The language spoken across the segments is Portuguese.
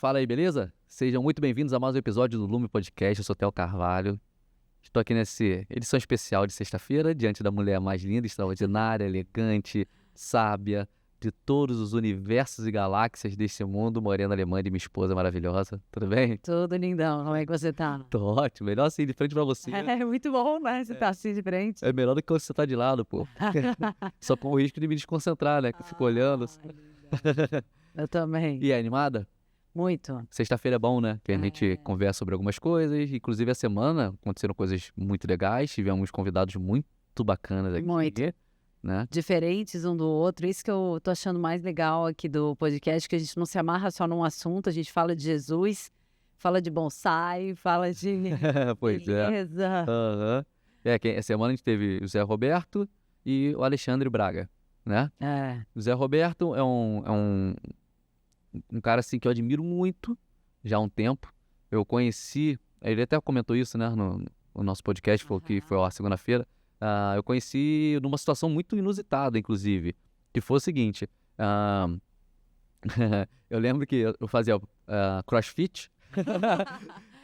Fala aí, beleza? Sejam muito bem-vindos a mais um episódio do Lume Podcast. Eu sou Theo Carvalho. Estou aqui nessa edição especial de sexta-feira, diante da mulher mais linda, extraordinária, elegante, sábia, de todos os universos e galáxias deste mundo, morena alemã de minha esposa maravilhosa. Tudo bem? Tudo lindão, como é que você tá? Tô ótimo, melhor assim de frente pra você. É muito bom, né? Você tá assim de frente. É melhor do que quando você tá de lado, pô. Só com o risco de me desconcentrar, né? Que eu fico olhando. Linda. Eu também. E é animada? Muito. Sexta-feira é bom, né? Que a gente É. conversa sobre algumas coisas. Inclusive, a semana aconteceram coisas muito legais. Tivemos convidados muito bacanas aqui. Muito. Né? Diferentes um do outro. Isso que eu tô achando mais legal aqui do podcast, que a gente não se amarra só num assunto, a gente fala de Jesus, fala de bonsai, fala de Pois é. beleza. Aham. Essa semana a gente teve o Zé Roberto e o Alexandre Braga, né? É. O Zé Roberto é um cara assim que eu admiro muito já há um tempo. Eu conheci, ele até comentou isso, né, no nosso podcast, falou que foi a segunda-feira. Eu conheci numa situação muito inusitada, inclusive, que foi o seguinte. Eu lembro que eu fazia CrossFit,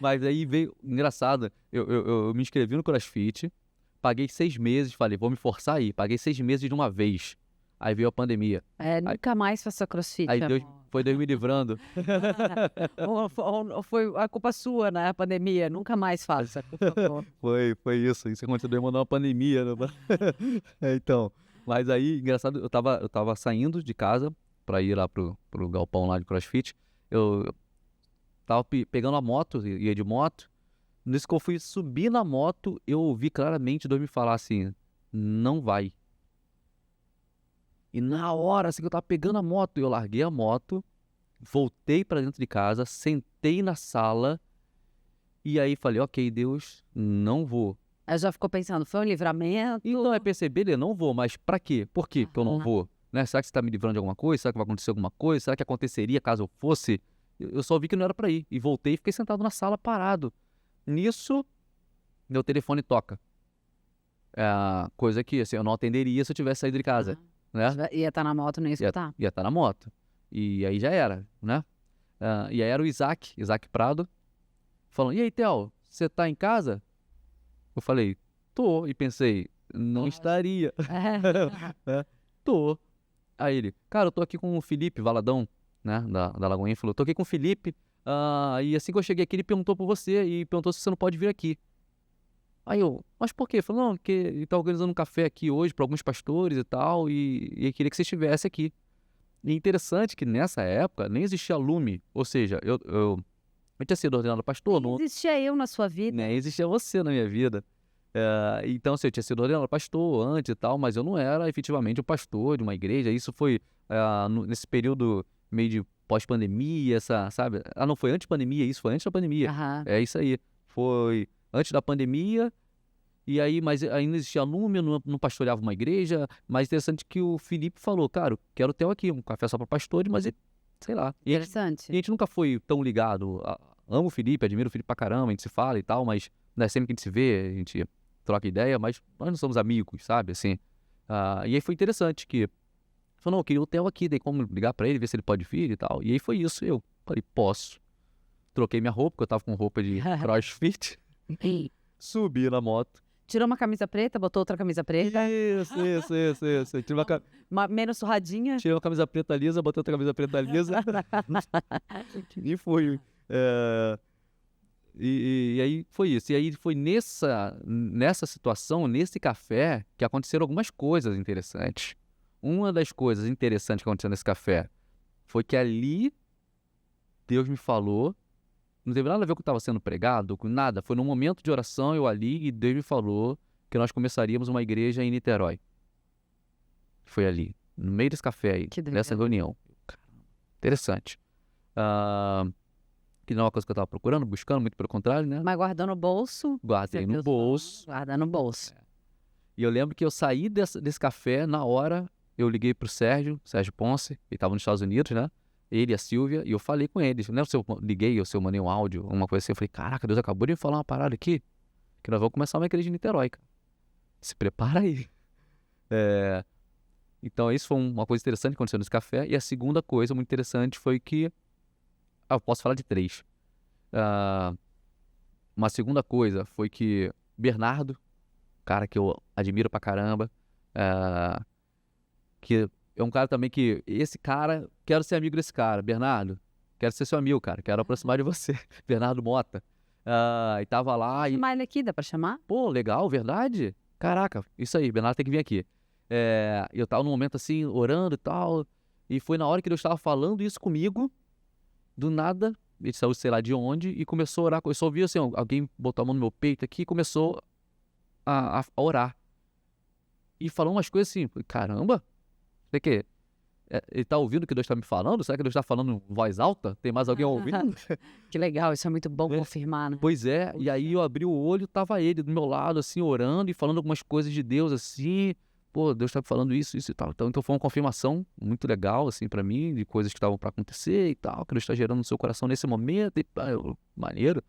mas aí veio, engraçado, eu me inscrevi no CrossFit, paguei 6 meses, falei, vou me forçar aí, paguei 6 meses de uma vez. Aí veio a pandemia. Nunca mais faça crossfit. Aí Deus me livrando. Ou foi a culpa sua, né? A pandemia. Nunca mais faça, por favor. Foi isso. Isso aconteceu demandando uma pandemia. Né? Então, mas aí, engraçado, eu tava saindo de casa pra ir lá pro galpão lá de CrossFit. Eu tava pegando a moto, ia de moto. Nisso que eu fui subir na moto, eu ouvi claramente Deus me falar assim, não vai. E na hora assim que eu tava pegando a moto, eu larguei a moto, voltei pra dentro de casa, sentei na sala e aí falei, ok, Deus, não vou. Aí já ficou pensando, foi um livramento? Então é perceber, eu não vou, mas pra quê? Por quê que eu não vou? Né? Será que você tá me livrando de alguma coisa? Será que vai acontecer alguma coisa? Será que aconteceria caso eu fosse? Eu só vi que não era pra ir. E voltei e fiquei sentado na sala parado. Nisso, meu telefone toca. Coisa que assim, eu não atenderia se eu tivesse saído de casa. Né? Ia estar na moto, nem ia escutar. Ia estar na moto. E aí já era, né? E aí era o Isaac Prado, falando, e aí, Theo, você tá em casa? Eu falei, tô. E pensei, não estaria. Tô. Aí ele, cara, eu tô aqui com o Felipe Valadão, né, da Lagoinha, falou, tô aqui com o Felipe, e assim que eu cheguei aqui, ele perguntou por você e perguntou se você não pode vir aqui. Aí eu, mas por quê? Ele falou, não, porque ele tá organizando um café aqui hoje para alguns pastores e tal, e ele queria que você estivesse aqui. E interessante que nessa época nem existia Lume, ou seja, eu tinha sido ordenado pastor, Nem existia eu na sua vida. nem existia você na minha vida. Então, assim, eu tinha sido ordenado pastor antes e tal, mas eu não era efetivamente o pastor de uma igreja. Isso foi nesse período meio de pós-pandemia, sabe? Não foi antes da pandemia, isso foi antes da pandemia. Aham. É isso aí. Foi antes da pandemia, e aí, mas ainda existia Lume, eu não pastoreava uma igreja. Mas interessante que o Felipe falou, cara, eu quero ter aqui um café só para pastores, mas sei lá. E a Interessante. gente nunca foi tão ligado. Amo o Felipe, admiro o Felipe pra caramba, a gente se fala e tal, mas não é sempre que a gente se vê, a gente troca ideia, mas nós não somos amigos, sabe, assim. E aí foi interessante que falou, não, eu queria o Theo aqui, daí como ligar pra ele, ver se ele pode vir e tal. E aí foi isso, eu falei, posso. Troquei minha roupa, porque eu tava com roupa de CrossFit, subi na moto. Tirou uma camisa preta, botou outra camisa preta. Isso. Menos surradinha. Tirei uma camisa preta lisa, botei outra camisa preta lisa e fui. E aí foi isso. E aí foi nessa situação, nesse café, que aconteceram algumas coisas interessantes. Uma das coisas interessantes que aconteceu nesse café foi que ali Deus me falou, não teve nada a ver com o que estava sendo pregado, com nada. Foi num momento de oração, eu ali, e Deus me falou que nós começaríamos uma igreja em Niterói. Foi ali, no meio desse café aí, nessa reunião. Interessante. Que não é uma coisa que eu estava procurando, buscando, muito pelo contrário, né? Mas guardou no bolso. Guardei no bolso. Guarda no bolso. E eu lembro que eu saí desse café, na hora, eu liguei pro Sérgio Ponce, ele estava nos Estados Unidos, né? Ele e a Silvia, e eu falei com eles. Não lembro se eu liguei ou se eu mandei um áudio, uma coisa assim. Eu falei, caraca, Deus acabou de me falar uma parada aqui, que nós vamos começar uma igreja em Niterói, cara. Se prepara aí. Então isso foi uma coisa interessante que aconteceu nesse café. E a segunda coisa muito interessante foi que eu posso falar de 3. Uma segunda coisa foi que Bernardo, cara que eu admiro pra caramba, que é um cara também que, esse cara, quero ser amigo desse cara. Bernardo, quero ser seu amigo, cara, quero aproximar de você. Bernardo Mota. E tava lá Vou e, chamar ele aqui, dá pra chamar? pô, legal, verdade? Caraca, isso aí, Bernardo tem que vir aqui. Eu tava num momento assim, orando e tal, e foi na hora que Deus estava falando isso comigo, do nada, ele saiu, sei lá de onde, e começou a orar. Eu só ouvi assim, alguém botou a mão no meu peito aqui e começou a orar. E falou umas coisas assim, caramba, será que ele tá ouvindo o que Deus tá me falando? Será que Deus tá falando em voz alta? Tem mais alguém ouvindo? Que legal, isso é muito bom É. confirmar, né? Pois é, e aí eu abri o olho, tava ele do meu lado, assim, orando e falando algumas coisas de Deus, assim, pô, Deus tá me falando isso e tal. Então foi uma confirmação muito legal, assim, pra mim, de coisas que estavam pra acontecer e tal, que Deus tá gerando no seu coração nesse momento, e maneiro.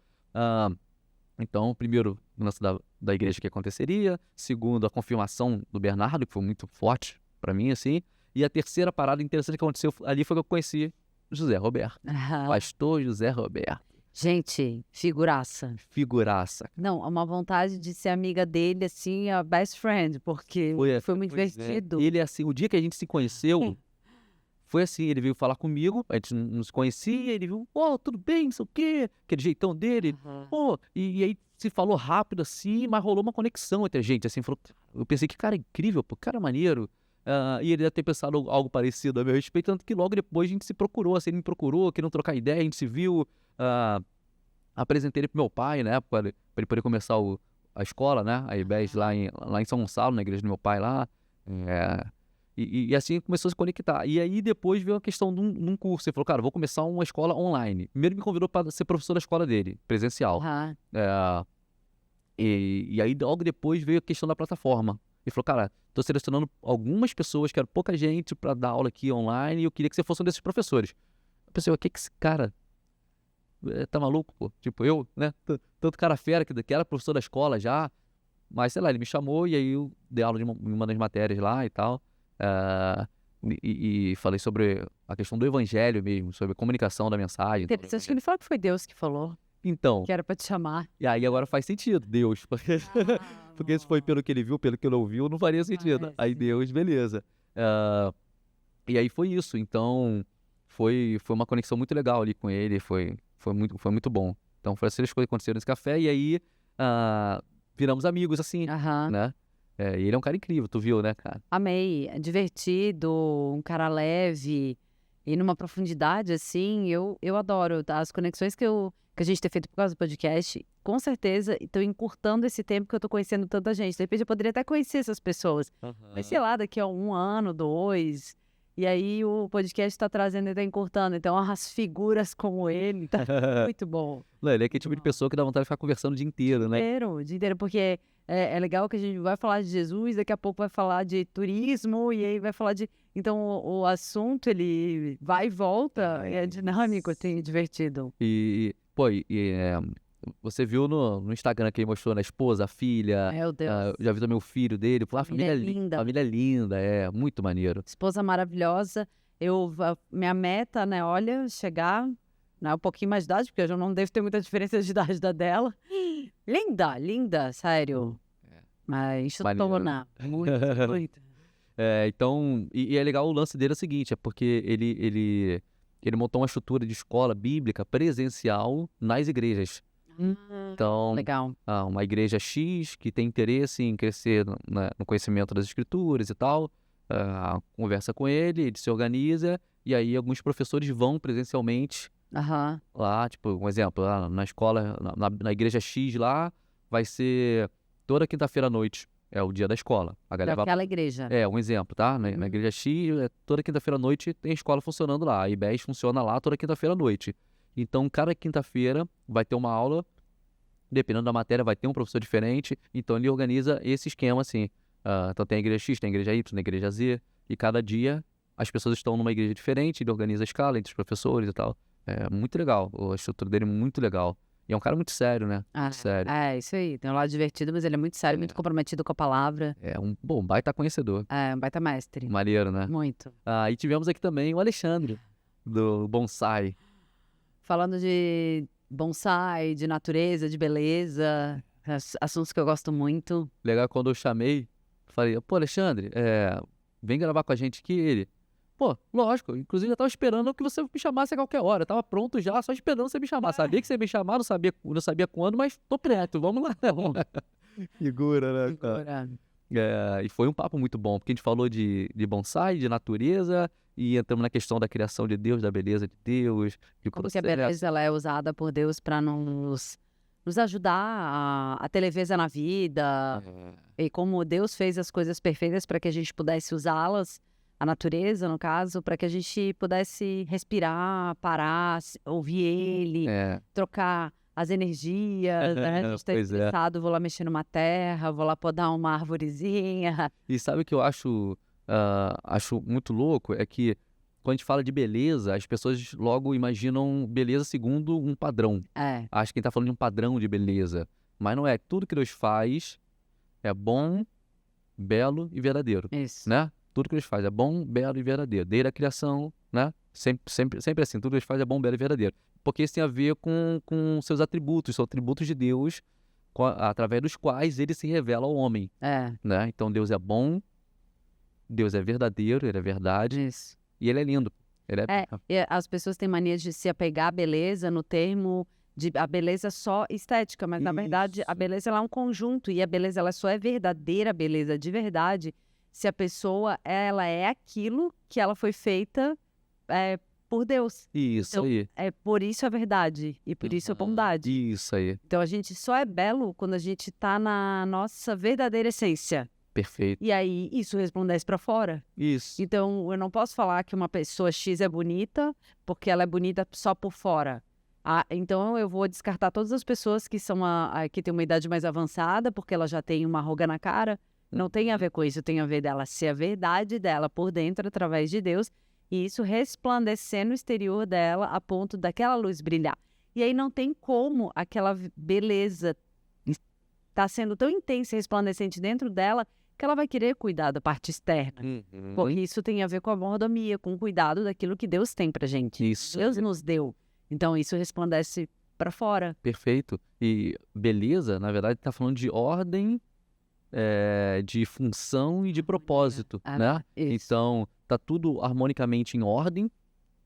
Então, primeiro, o lance da igreja que aconteceria. Segundo, a confirmação do Bernardo, que foi muito forte pra mim, assim. E a terceira parada interessante que aconteceu ali foi que eu conheci José Roberto. Pastor José Roberto. Gente, figuraça. Figuraça. Não, é uma vontade de ser amiga dele, assim, a best friend, porque foi muito Pois é. divertido. Ele, assim, o dia que a gente se conheceu, foi assim, ele veio falar comigo, a gente não se conhecia, ele viu, tudo bem, não sei o quê, aquele jeitão dele, e aí se falou rápido, assim, mas rolou uma conexão entre a gente, assim, eu pensei que cara incrível, pô, cara maneiro, e ele deve ter pensado algo parecido a meu respeito, tanto que logo depois a gente se procurou, assim, ele me procurou, querendo trocar ideia, a gente se viu, apresentei ele pro meu pai, né, pra ele poder começar a escola, né, a IBES lá em São Gonçalo, na igreja do meu pai lá, e assim começou a se conectar. E aí depois veio a questão de um curso. Ele falou, cara, vou começar uma escola online. Primeiro me convidou para ser professor da escola dele, presencial. E aí logo depois veio a questão da plataforma. Ele falou, cara, tô selecionando algumas pessoas, quero pouca gente para dar aula aqui online, e eu queria que você fosse um desses professores. Eu pensei, o que esse cara tá maluco, pô? Tipo, eu, né? Tanto cara fera que era professor da escola já. Mas, sei lá, ele me chamou e aí eu dei aula de uma das matérias lá e tal. E falei sobre a questão do evangelho mesmo, sobre a comunicação da mensagem. Interessante que ele falou que foi Deus que falou, Então, que era pra te chamar. e aí agora faz sentido, Deus, porque se foi pelo que ele viu, pelo que ele ouviu, não faria sentido. Aí Deus, beleza. E aí foi isso, então foi uma conexão muito legal ali com ele, foi muito bom. Então foram essas coisas que aconteceram nesse café, e aí viramos amigos, assim, né? E ele é um cara incrível, tu viu, né, cara? Amei, é divertido, um cara leve e numa profundidade, assim, eu adoro, tá? As conexões que a gente tem feito por causa do podcast, com certeza estão encurtando esse tempo que eu tô conhecendo tanta gente. De repente eu poderia até conhecer essas pessoas, mas sei lá, daqui a 1 ano, 2, e aí o podcast tá trazendo e tá encurtando. Então as figuras como ele, tá muito bom. Não, ele é aquele tipo de pessoa que dá vontade de ficar conversando o dia inteiro, né? O dia inteiro, porque é legal que a gente vai falar de Jesus, daqui a pouco vai falar de turismo, e aí vai falar de... Então, o assunto, ele vai e volta, é dinâmico, assim, divertido. Você viu no Instagram que ele mostrou na esposa, a filha, Meu Deus. já viu também o filho dele, a família linda. Família linda, muito maneiro. Esposa maravilhosa. Minha meta, né, olha, chegar, né, um pouquinho mais de idade, porque eu já não devo ter muita diferença de idade da dela. Linda, linda, sério. Mas chutona. Muito, muito. Então, e é legal o lance dele é o seguinte, é porque ele montou uma estrutura de escola bíblica presencial nas igrejas. Então, Legal. Uma igreja X que tem interesse em crescer no conhecimento das escrituras e tal, conversa com ele se organiza, e aí alguns professores vão presencialmente lá, tipo, um exemplo, lá na escola, na igreja X lá, vai ser toda quinta-feira à noite, é o dia da escola. A galera Daquela igreja. um exemplo, tá? Na igreja X, toda quinta-feira à noite tem escola funcionando lá, a IBES funciona lá toda quinta-feira à noite. Então, cada quinta-feira vai ter uma aula, dependendo da matéria, vai ter um professor diferente. Então, ele organiza esse esquema assim. Então, tem a igreja X, tem a igreja Y, tem a igreja Z. E cada dia as pessoas estão numa igreja diferente. Ele organiza a escala entre os professores e tal. É muito legal. A estrutura dele é muito legal. E é um cara muito sério, né? Muito sério. Isso aí. Tem um lado divertido, mas ele é muito sério, muito comprometido com a palavra. É um baita conhecedor. Um baita mestre. Maneiro, né? Muito. E tivemos aqui também o Alexandre, do Bonsai. falando de bonsai, de natureza, de beleza, assuntos que eu gosto muito. Legal, quando eu chamei, falei, pô, Alexandre, vem gravar com a gente aqui. Ele, pô, lógico, inclusive eu tava esperando que você me chamasse a qualquer hora. Eu tava pronto já, só esperando você me chamar. Sabia que você ia me chamar, não sabia quando, mas tô pronto, vamos lá. Figura, né, cara? E foi um papo muito bom, porque a gente falou de bonsai, de natureza, e entramos na questão da criação de Deus, da beleza de Deus. De Como que a beleza ela é usada por Deus para nos ajudar a ter leveza na vida. E como Deus fez as coisas perfeitas para que a gente pudesse usá-las, a natureza, no caso, para que a gente pudesse respirar, parar, ouvir Ele, trocar as energias, né? A gente tá estressado, vou lá mexer numa terra, vou lá podar uma arvorezinha. E sabe o que eu acho muito louco? É que quando a gente fala de beleza, as pessoas logo imaginam beleza segundo um padrão. Acho que a gente tá falando de um padrão de beleza. Mas não é. Tudo que Deus faz é bom, belo e verdadeiro. Isso. Né? Tudo que Deus faz é bom, belo e verdadeiro. Desde a criação, né? Sempre assim. Tudo que Deus faz é bom, belo e verdadeiro. Porque isso tem a ver com seus atributos. São atributos de Deus através dos quais ele se revela ao homem. Né? Então Deus é bom, Deus é verdadeiro, ele é verdade. Isso. E ele é lindo. E as pessoas têm mania de se apegar à beleza no termo de a beleza só estética, mas na verdade a beleza ela é um conjunto e a beleza ela só é verdadeira beleza de verdade se a pessoa ela é aquilo que ela foi feita por Deus. Isso então, aí. Por isso é verdade e por isso é bondade. Isso aí. Então a gente só é belo quando a gente tá na nossa verdadeira essência. Perfeito. E aí, isso resplandece pra fora. Isso. Então, eu não posso falar que uma pessoa X é bonita porque ela é bonita só por fora. Então, eu vou descartar todas as pessoas que são que têm uma idade mais avançada porque ela já tem uma ruga na cara. Não tem a ver com isso, tem a ver dela ser a verdade dela por dentro através de Deus e isso resplandecer no exterior dela a ponto daquela luz brilhar. E aí não tem como aquela beleza tá sendo tão intensa e resplandecente dentro dela que ela vai querer cuidar da parte externa. Porque isso tem a ver com a mordomia, com o cuidado daquilo que Deus tem pra gente. Isso. Deus nos deu. Então, isso resplandece pra fora. Perfeito. E beleza, na verdade, tá falando de ordem, de função e de propósito, né? Isso. Então, tá tudo harmonicamente em ordem,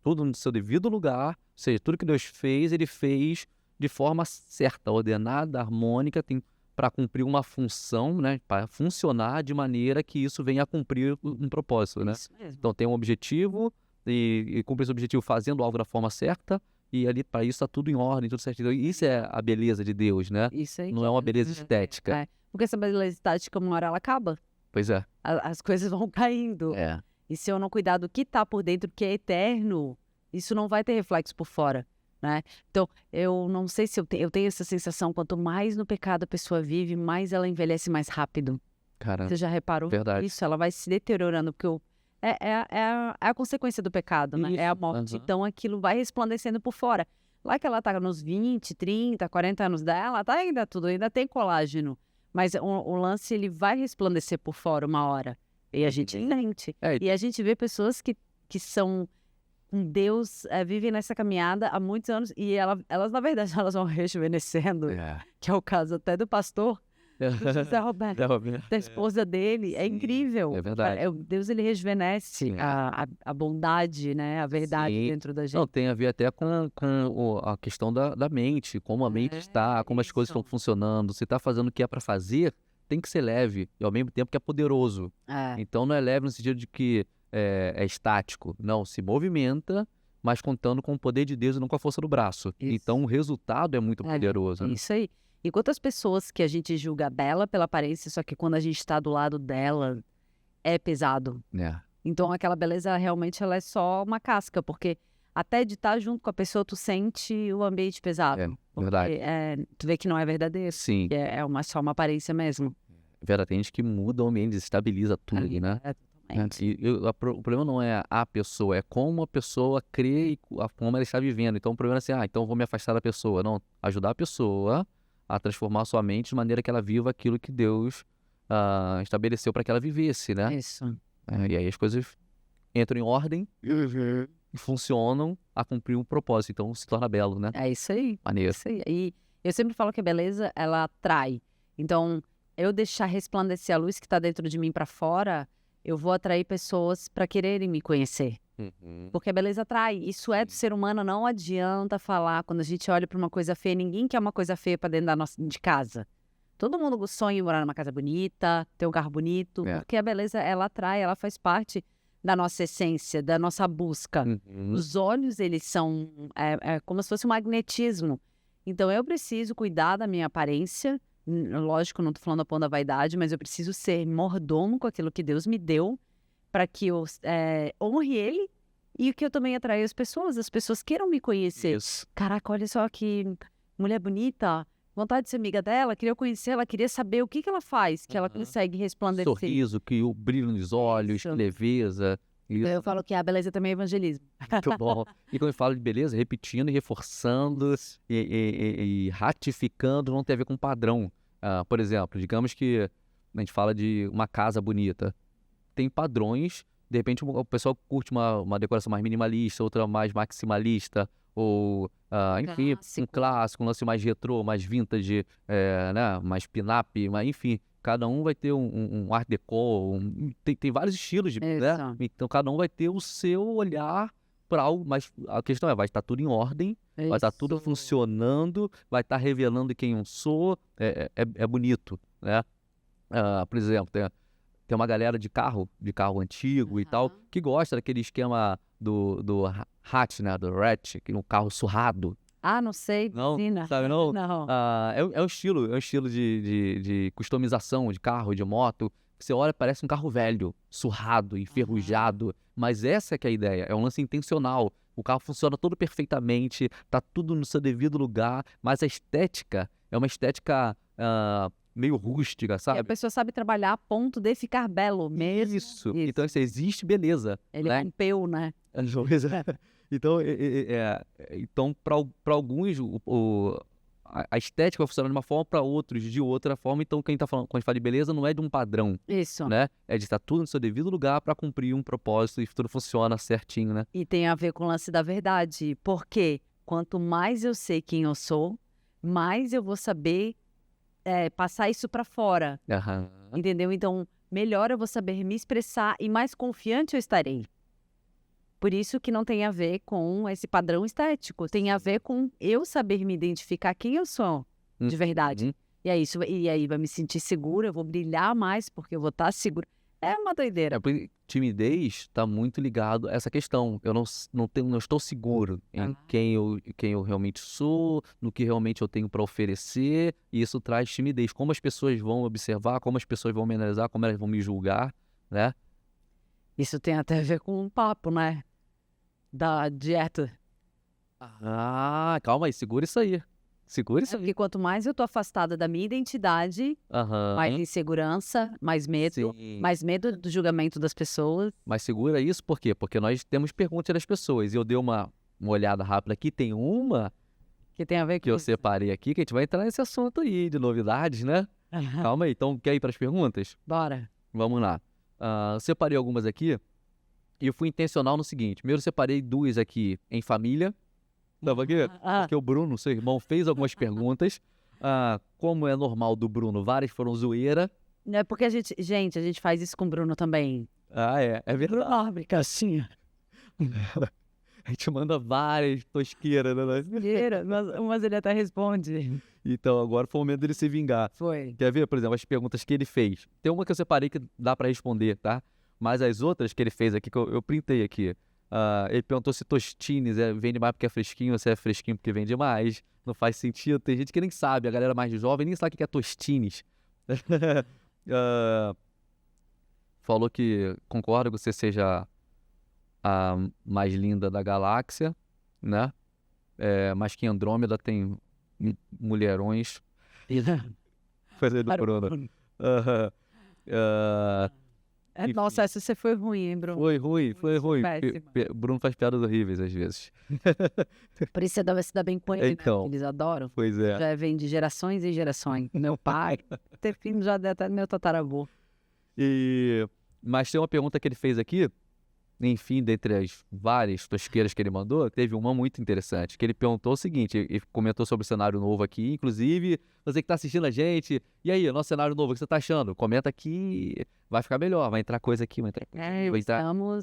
tudo no seu devido lugar. Ou seja, tudo que Deus fez, ele fez de forma certa, ordenada, harmônica, tem para cumprir uma função, né, para funcionar de maneira que isso venha a cumprir um propósito, né? Isso mesmo. Então tem um objetivo e cumprir esse objetivo fazendo algo da forma certa e ali para isso está tudo em ordem, tudo certinho. Então, isso é a beleza de Deus, né? Isso aí. Não é uma beleza estética. Porque essa beleza estética, uma hora ela acaba. Pois é. As coisas vão caindo. E se eu não cuidar do que está por dentro, que é eterno, isso não vai ter reflexo por fora. Né? Então, eu não sei se eu tenho essa sensação, quanto mais no pecado a pessoa vive, mais ela envelhece mais rápido. Cara, você já reparou? Verdade. Isso, ela vai se deteriorando, porque é a consequência do pecado, né? É a morte. Então, aquilo vai resplandecendo por fora. Lá que ela tá nos 20, 30, 40 anos dela, tá ainda tudo, ainda tem colágeno. Mas o lance, ele vai resplandecer por fora uma hora. E a gente sente. E a gente vê pessoas que são... Deus vivem nessa caminhada há muitos anos e elas na verdade, elas vão rejuvenescendo, que é o caso até do pastor, do José Roberto, da esposa dele. É incrível. É verdade. Deus, ele rejuvenesce a bondade, né? A verdade dentro da gente. Não, tem a ver até com a questão da mente, como a mente está, como as coisas estão funcionando. Se está fazendo o que é para fazer, tem que ser leve e ao mesmo tempo que é poderoso. Então não é leve no sentido de que é estático. Não, se movimenta, mas contando com o poder de Deus e não com a força do braço. Isso. Então o resultado é muito poderoso. Né? Isso aí. E quantas pessoas que a gente julga bela pela aparência, só que quando a gente está do lado dela, é pesado. Então aquela beleza realmente ela é só uma casca, porque até de estar junto com a pessoa tu sente o ambiente pesado. Verdade. Tu vê que não é verdadeiro. Sim. Que é só uma aparência mesmo. Verdade, tem gente que muda o ambiente, desestabiliza tudo, né? O problema não é a pessoa, é como a pessoa crê e como ela está vivendo. Então o problema é assim, então eu vou me afastar da pessoa. Não, ajudar a pessoa a transformar a sua mente de maneira que ela viva aquilo que Deus estabeleceu para que ela vivesse, né? Isso. E aí as coisas entram em ordem funcionam a cumprir um propósito. Então, se torna belo, né? É isso aí. Maneiro. Isso aí. E eu sempre falo que a beleza, ela atrai. Então, eu deixar resplandecer a luz que está dentro de mim para fora, eu vou atrair pessoas para quererem me conhecer. Porque a beleza atrai. Isso é do ser humano, não adianta falar. Quando a gente olha para uma coisa feia, ninguém quer uma coisa feia para dentro de casa. Todo mundo sonha em morar numa casa bonita, ter um carro bonito, porque a beleza, ela atrai, ela faz parte da nossa essência, da nossa busca. Os olhos, eles são como se fosse um magnetismo. Então, eu preciso cuidar da minha aparência. Lógico, não estou falando a ponto da vaidade, mas eu preciso ser mordomo com aquilo que Deus me deu, para que eu honre Ele e que eu também atraia as pessoas queiram me conhecer. Isso. Caraca, olha só que mulher bonita, vontade de ser amiga dela, queria conhecer ela, queria saber o que ela faz, que ela consegue resplandecer. Sorriso, que o brilho nos olhos, Isso. leveza. Isso. Eu falo que a beleza também é evangelismo. Muito bom. E quando eu falo de beleza, repetindo e reforçando e ratificando, não tem a ver com padrão. Por exemplo, digamos que a gente fala de uma casa bonita. Tem padrões, de repente o pessoal curte uma decoração mais minimalista, outra mais maximalista, ou, enfim, um clássico, um lance mais retrô, mais vintage, né, mais pin-up, mas enfim, cada um vai ter um art deco, tem vários estilos, né? Então cada um vai ter o seu olhar para algo, mas a questão vai estar tudo em ordem, vai estar tudo funcionando, vai estar revelando quem eu sou, é bonito, né? Por exemplo, tem uma galera de carro antigo e tal, que gosta daquele esquema do hatch, né, do hatch, que é um carro surrado. Não sei, Não, ensina. sabe não? Não. É um estilo de customização de carro, de moto, que você olha parece um carro velho, surrado, enferrujado, mas essa é que é a ideia, é um lance intencional. O carro funciona todo perfeitamente, tá tudo no seu devido lugar, mas a estética é uma estética meio rústica, sabe? E a pessoa sabe trabalhar a ponto de ficar belo mesmo. Isso. Então, existe beleza. Ele né? rompeu, né? Então, para alguns, a estética vai funcionar de uma forma, para outros de outra forma. Então, quando a gente fala de beleza, não é de um padrão. Isso. Né? É de estar tudo no seu devido lugar para cumprir um propósito e tudo funciona certinho, né? E tem a ver com o lance da verdade. Porque quanto mais eu sei quem eu sou, mais eu vou saber passar isso para fora. Entendeu? Então, melhor eu vou saber me expressar e mais confiante eu estarei. Por isso que não tem a ver com esse padrão estético. Tem a ver com eu saber me identificar quem eu sou de verdade. E aí vai me sentir segura, eu vou brilhar mais porque eu vou estar segura. É uma doideira. Timidez está muito ligado a essa questão. Eu não estou seguro em quem eu realmente sou, no que realmente eu tenho para oferecer, e isso traz timidez. Como as pessoas vão observar, como as pessoas vão me analisar, como elas vão me julgar, né? Isso tem até a ver com um papo, né? Da dieta. Calma aí, segura isso aí. Porque quanto mais eu tô afastada da minha identidade, mais insegurança, mais medo, mais medo do julgamento das pessoas. Mas segura isso por quê? Porque nós temos perguntas das pessoas. E eu dei uma olhada rápida aqui, tem uma que tem a ver com que eu separei aqui, que a gente vai entrar nesse assunto aí, de novidades, né? Calma aí, então quer ir para as perguntas? Bora. Vamos lá. Separei algumas aqui e eu fui intencional no seguinte. Primeiro separei duas aqui em família. Tava aqui, porque o Bruno, seu irmão, fez algumas perguntas. Como é normal do Bruno, várias foram zoeira. É porque a gente faz isso com o Bruno também. É verdade. Caixinha. A gente manda várias tosqueiras, né? Mas ele até responde. Então, agora foi o momento dele se vingar. Foi. Quer ver, por exemplo, as perguntas que ele fez? Tem uma que eu separei que dá pra responder, tá? Mas as outras que ele fez aqui, que eu printei aqui. Ele perguntou se Tostines vende mais porque é fresquinho ou se é fresquinho porque vende mais. Não faz sentido. Tem gente que nem sabe, a galera mais jovem nem sabe o que é Tostines. Falou que concorda que você seja a mais linda da galáxia, né? Mas que Andrômeda tem mulherões. Coisa do Bruno. Nossa, essa você foi ruim, hein, Bruno? Foi ruim. Bruno faz piadas horríveis às vezes. Por isso você se dá bem com ele, então, né? Eles adoram. Pois é. Já vem de gerações e gerações. Meu pai, ter filho já deu até meu tataravô. Mas tem uma pergunta que ele fez aqui, enfim, dentre as várias tosqueiras que ele mandou, teve uma muito interessante, que ele perguntou o seguinte, ele comentou sobre o cenário novo aqui, inclusive, você que tá assistindo a gente, e aí, o nosso cenário novo, o que você tá achando? Comenta aqui, vai ficar melhor, vai entrar coisa aqui, vai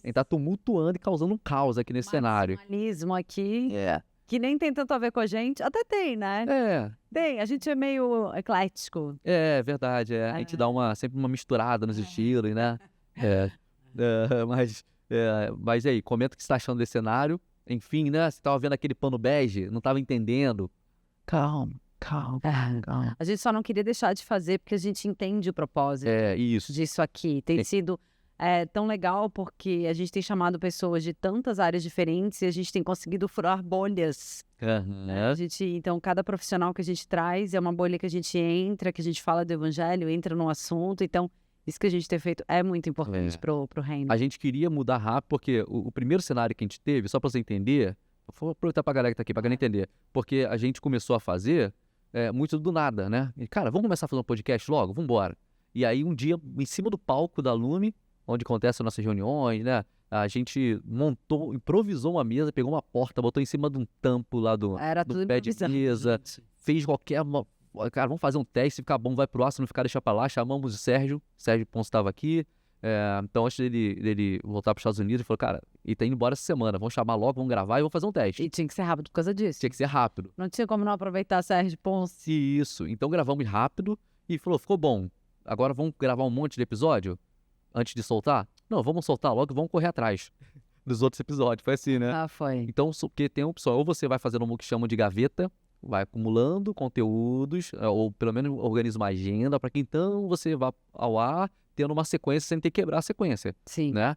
entrar tumultuando e causando um caos aqui nesse cenário. Maximalismo aqui, que nem tem tanto a ver com a gente, até tem, né? Tem, a gente é meio eclético. É verdade, a gente dá sempre uma misturada nos estilos, né? Mas aí, comenta o que você tá achando desse cenário. Enfim, né? Você tava vendo aquele pano bege, não tava entendendo. Calma. A gente só não queria deixar de fazer porque a gente entende o propósito isso. disso aqui. Tem sido tão legal porque a gente tem chamado pessoas de tantas áreas diferentes e a gente tem conseguido furar bolhas. Então, cada profissional que a gente traz é uma bolha que a gente entra, que a gente fala do evangelho, entra no assunto. Então, isso que a gente tem feito é muito importante pro reino. A gente queria mudar rápido, porque o primeiro cenário que a gente teve, só pra você entender, vou aproveitar pra galera que tá aqui, pra galera entender, porque a gente começou a fazer muito do nada, né? E, cara, vamos começar a fazer um podcast logo? Vambora. E aí, um dia, em cima do palco da Lume, onde acontecem as nossas reuniões, né? A gente improvisou uma mesa, pegou uma porta, botou em cima de um tampo lá do pé de mesa, fez cara, vamos fazer um teste, se ficar bom vai pro ar, se não ficar deixa pra lá, chamamos o Sérgio Ponce estava aqui, então antes dele voltar pros Estados Unidos, ele falou, cara, ele tá indo embora essa semana, vamos chamar logo, vamos gravar e vamos fazer um teste. E tinha que ser rápido por causa disso. Tinha que ser rápido. Não tinha como não aproveitar Sérgio Ponce. Isso, então gravamos rápido e falou, ficou bom, agora vamos gravar um monte de episódio antes de soltar? Não, vamos soltar logo e vamos correr atrás dos outros episódios, foi assim, né? Foi. Então, porque tem uma opção, ou você vai fazendo o que chamam de gaveta, vai acumulando conteúdos, ou pelo menos organiza uma agenda para que então você vá ao ar tendo uma sequência sem ter que quebrar a sequência. Sim. Né?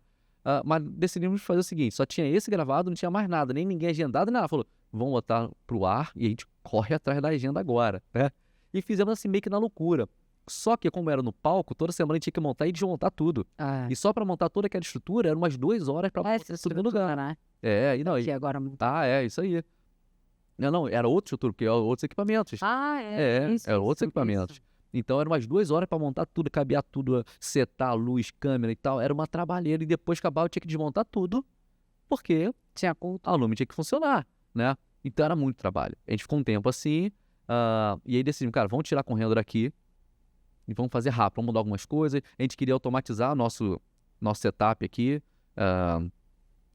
Mas decidimos fazer o seguinte, só tinha esse gravado, não tinha mais nada, nem ninguém agendado, nada. Falou, vamos botar pro ar e a gente corre atrás da agenda agora, né? E fizemos assim meio que na loucura. Só que como era no palco, toda semana a gente tinha que montar e desmontar tudo. E só para montar toda aquela estrutura, eram umas 2 horas para botar tudo no lugar. Né? E agora isso aí. Não, era outra estrutura, porque eram outros equipamentos. Eram outros equipamentos. Então eram umas 2 horas para montar tudo, cabear tudo, setar a luz, câmera e tal. Era uma trabalheira e depois acabava, eu tinha que desmontar tudo, porque tinha culto. A Lume tinha que funcionar, né? Então era muito trabalho. A gente ficou um tempo assim, e aí decidimos, cara, vamos tirar com renda daqui e vamos fazer rápido, vamos mudar algumas coisas. A gente queria automatizar nosso setup aqui. A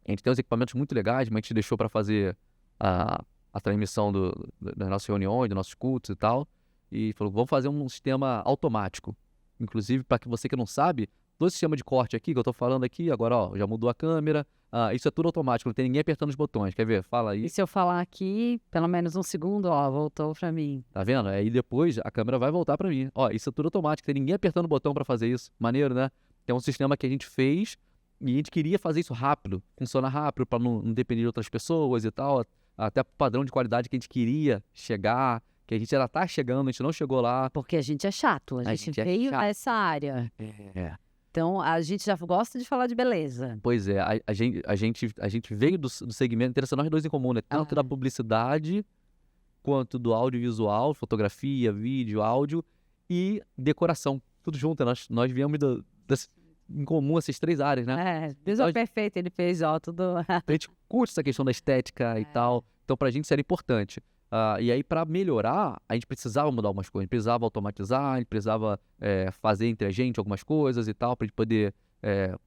gente tem uns equipamentos muito legais, mas a gente deixou para fazer a transmissão das nossas reuniões, dos nossos cultos e tal. E falou, vamos fazer um sistema automático. Inclusive, para que você que não sabe, todo esse sistema de corte aqui que eu tô falando aqui, agora já mudou a câmera. Isso é tudo automático, não tem ninguém apertando os botões. Quer ver? Fala aí. E se eu falar aqui, pelo menos um segundo, voltou pra mim. Tá vendo? Aí depois a câmera vai voltar pra mim. Isso é tudo automático, tem ninguém apertando o botão pra fazer isso. Maneiro, né? Tem um sistema que a gente fez e a gente queria fazer isso rápido, funcionar rápido pra não depender de outras pessoas e tal. Até pro padrão de qualidade que a gente queria chegar, que a gente ainda tá chegando, a gente não chegou lá. Porque a gente é chato, a gente veio a essa área. Então, a gente já gosta de falar de beleza. Pois é, a gente veio do segmento, interessante nós dois em comum, né? Tanto da publicidade, quanto do audiovisual, fotografia, vídeo, áudio e decoração. Tudo junto, nós viemos em comum essas 3 áreas, né? Deus é perfeito, ele fez, tudo... A gente curte essa questão da estética e tal, então pra gente isso era importante. E aí, para melhorar, a gente precisava mudar algumas coisas. A gente precisava automatizar, a gente precisava fazer entre a gente algumas coisas e tal, para a gente poder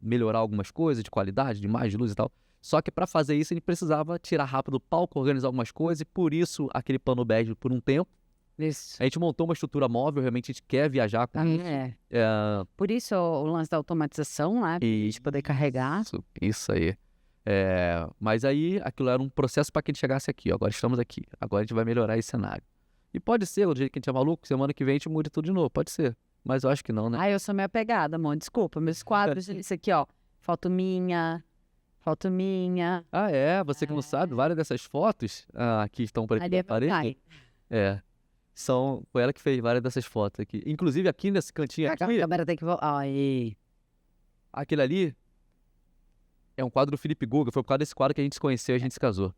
melhorar algumas coisas de qualidade, de imagem, de luz e tal. Só que para fazer isso, a gente precisava tirar rápido do palco, organizar algumas coisas, e por isso aquele pano bege por um tempo. Isso. A gente montou uma estrutura móvel, realmente a gente quer viajar com isso. Por isso o lance da automatização, né? Pra gente poder carregar. Isso aí. Mas aí aquilo era um processo para que a gente chegasse aqui. Agora estamos aqui. Agora a gente vai melhorar esse cenário. E pode ser, do jeito que a gente é maluco, semana que vem a gente muda tudo de novo. Pode ser. Mas eu acho que não, né? Eu sou meio apegada, amor. Desculpa, meus quadros, isso aqui, foto minha. Você que não sabe, várias dessas fotos que estão por aqui na parede. Foi ela que fez várias dessas fotos aqui. Inclusive aqui nesse cantinho aqui. A câmera tem que voltar. Aquele ali é um quadro do Felipe Guga. Foi por causa desse quadro que a gente se conheceu e a gente se casou.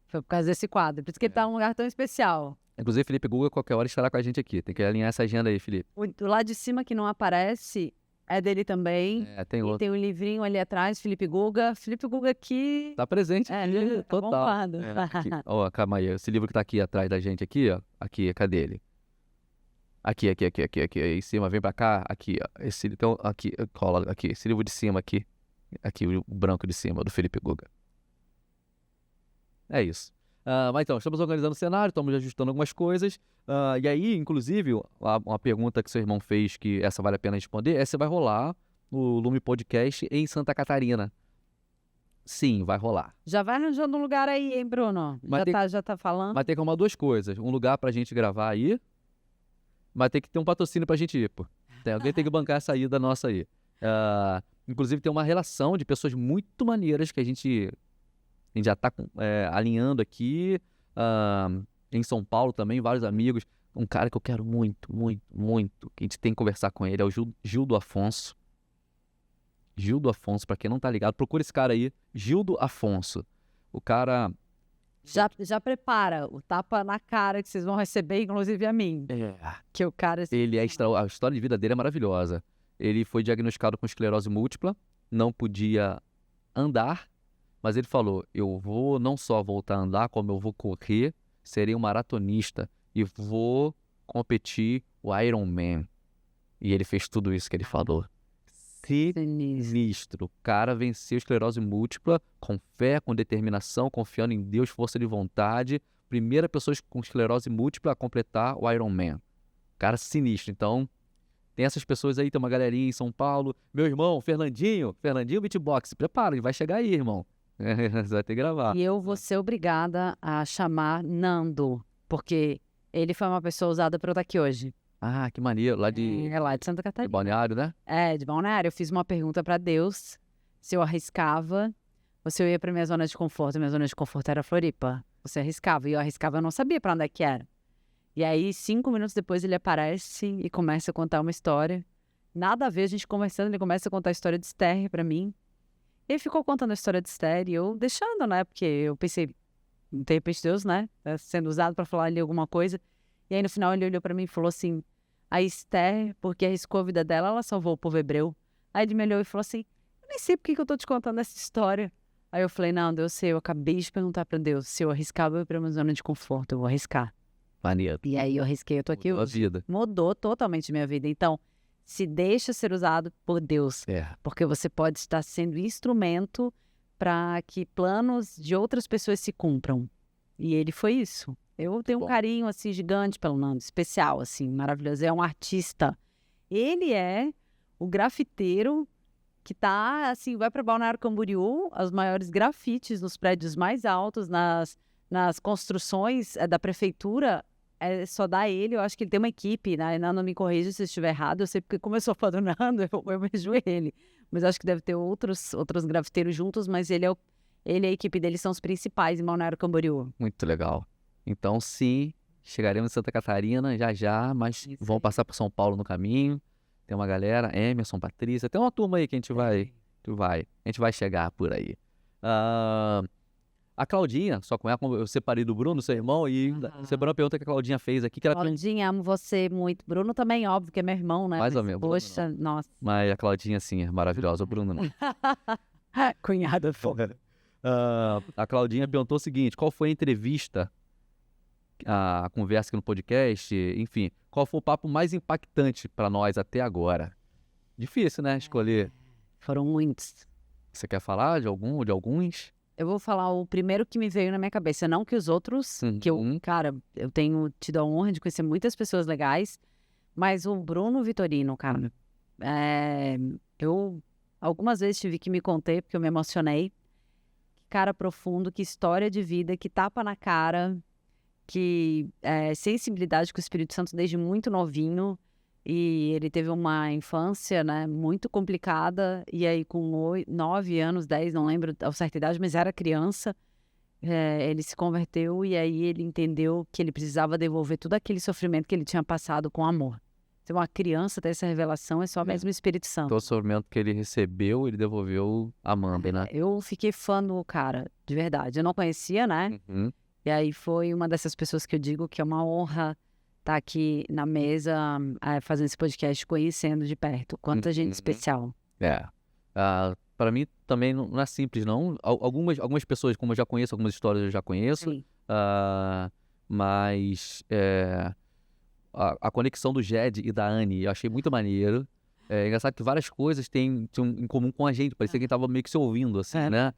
Foi por causa desse quadro. Por isso que ele tá num lugar tão especial. Inclusive, Felipe Guga, qualquer hora estará com a gente aqui. Tem que alinhar essa agenda aí, Felipe. Do lado de cima que não aparece É dele também. Tem E outro. tem um livrinho ali atrás, Felipe Guga. Felipe Guga aqui. Tá presente aqui, Ele tá total. bombado. Aqui. Ó, calma aí. Esse livro que tá aqui atrás da gente aqui, ó. Aqui, cadê ele? Aqui. Aí em cima, vem pra cá. Aqui, ó. Então, aqui, cola aqui. Esse livro de cima aqui. Aqui, o branco de cima, do Felipe Guga. É isso. Mas então, estamos organizando o cenário, estamos ajustando algumas coisas. E aí, inclusive, uma pergunta que seu irmão fez, que essa vale a pena responder, é se vai rolar o Lume Podcast em Santa Catarina. Sim, vai rolar. Já vai arranjando um lugar aí, hein, Bruno? Mas Já tá falando? Mas tem que arrumar duas coisas. Um lugar pra gente gravar aí, mas tem que ter um patrocínio pra gente ir, pô. Alguém tem que bancar essa ida nossa aí. Inclusive, tem uma relação de pessoas muito maneiras que a gente já tá alinhando aqui. Em São Paulo também, vários amigos. Um cara que eu quero muito, que a gente tem que conversar com ele, é o Gildo Afonso. Gildo Afonso, pra quem não tá ligado, procura esse cara aí, Gildo Afonso. O cara... Já prepara o tapa na cara que vocês vão receber, inclusive a mim. Que o cara... Ele a história de vida dele é maravilhosa. Ele foi diagnosticado com esclerose múltipla, não podia andar, mas ele falou, eu vou não só voltar a andar, como eu vou correr, serei um maratonista e vou competir o Ironman. E ele fez tudo isso que ele falou. Sinistro. O cara venceu esclerose múltipla com fé, com determinação, confiando em Deus, força de vontade. Primeira pessoa com esclerose múltipla a completar o Ironman. Cara sinistro. Então, tem essas pessoas aí, tem uma galerinha em São Paulo. Meu irmão, Fernandinho Beatbox, se prepara, ele vai chegar aí, irmão. Você vai ter que gravar. E eu vou ser obrigada a chamar Nando, porque ele foi uma pessoa usada para eu estar aqui hoje. Ah, que maneiro. Lá de Santa Catarina. De Balneário, né? De Balneário. Eu fiz uma pergunta para Deus se eu arriscava ou se eu ia para minha zona de conforto. Minha zona de conforto era Floripa. Você arriscava. E eu arriscava, eu não sabia para onde é que era. E aí, 5 minutos depois, ele aparece e começa a contar uma história. Nada a ver, a gente conversando, ele começa a contar a história de Esther para mim. Ele ficou contando a história de Esther e eu deixando, né? Porque eu pensei, de repente Deus, né? Tá sendo usado para falar ali alguma coisa. E aí, no final, ele olhou para mim e falou assim... A Esther, porque arriscou a vida dela, ela salvou o povo hebreu. Aí ele me olhou e falou assim, eu nem sei por que eu tô te contando essa história. Aí eu falei, não, Deus, eu acabei de perguntar pra Deus, se eu arriscava eu ir pra uma zona de conforto, eu vou arriscar. Maneiro. E aí eu arrisquei, eu tô aqui. Mudou a vida. Mudou totalmente minha vida. Então, se deixa ser usado por Deus. Porque você pode estar sendo instrumento para que planos de outras pessoas se cumpram. E ele foi isso. Eu tenho um carinho, assim, gigante pelo Nando, especial, assim, maravilhoso. É um artista. Ele é o grafiteiro que tá, assim, vai para Balneário Camboriú, os maiores grafites nos prédios mais altos, nas construções da prefeitura, só dá ele. Eu acho que ele tem uma equipe, né? Não me corrija se eu estiver errado, eu sei porque como eu sou fã do Nando, eu vejo ele. Mas acho que deve ter outros grafiteiros juntos, mas ele e a equipe dele são os principais em Balneário Camboriú. Muito legal. Então, sim, chegaremos em Santa Catarina já, mas vamos passar por São Paulo no caminho. Tem uma galera, Emerson, Patrícia, tem uma turma aí que a gente vai chegar por aí. A Claudinha, só com ela, como eu separei do Bruno, seu irmão, e você uma pergunta que a Claudinha fez aqui. Claudinha, amo você muito. Bruno também, óbvio, que é meu irmão, né? Mais ou menos. Poxa, nossa. Mas a Claudinha, sim, é maravilhosa. O Bruno não. Cunhada foda. A Claudinha perguntou o seguinte, qual foi a entrevista, a conversa aqui no podcast, enfim, qual foi o papo mais impactante para nós até agora? Difícil, né, escolher. Foram muitos. Você quer falar de alguns? Eu vou falar o primeiro que me veio na minha cabeça, não que os outros, que eu tenho tido a honra de conhecer muitas pessoas legais, mas o Bruno Vitorino, cara, eu algumas vezes tive que me conter porque eu me emocionei. Que cara profundo, que história de vida, que tapa na cara, que sensibilidade com o Espírito Santo desde muito novinho, e ele teve uma infância, né, muito complicada, e aí com 9 anos, 10, não lembro a certa idade, mas era criança, ele se converteu e aí ele entendeu que ele precisava devolver todo aquele sofrimento que ele tinha passado com amor. Então, uma criança ter essa revelação é só mesmo o Espírito Santo. Todo o sofrimento que ele recebeu, ele devolveu amando, né? Eu fiquei fã do cara, de verdade. Eu não conhecia, né? E aí foi uma dessas pessoas que eu digo que é uma honra estar aqui na mesa, fazendo esse podcast, conhecendo de perto. Quanta gente especial. Para mim também não é simples, não. Algumas pessoas, como eu já conheço, algumas histórias eu já conheço. Sim. Mas a conexão do Jed e da Anne eu achei muito maneiro. É engraçado que várias coisas tinham em comum com a gente. Parecia que a gente tava meio que se ouvindo, assim, né?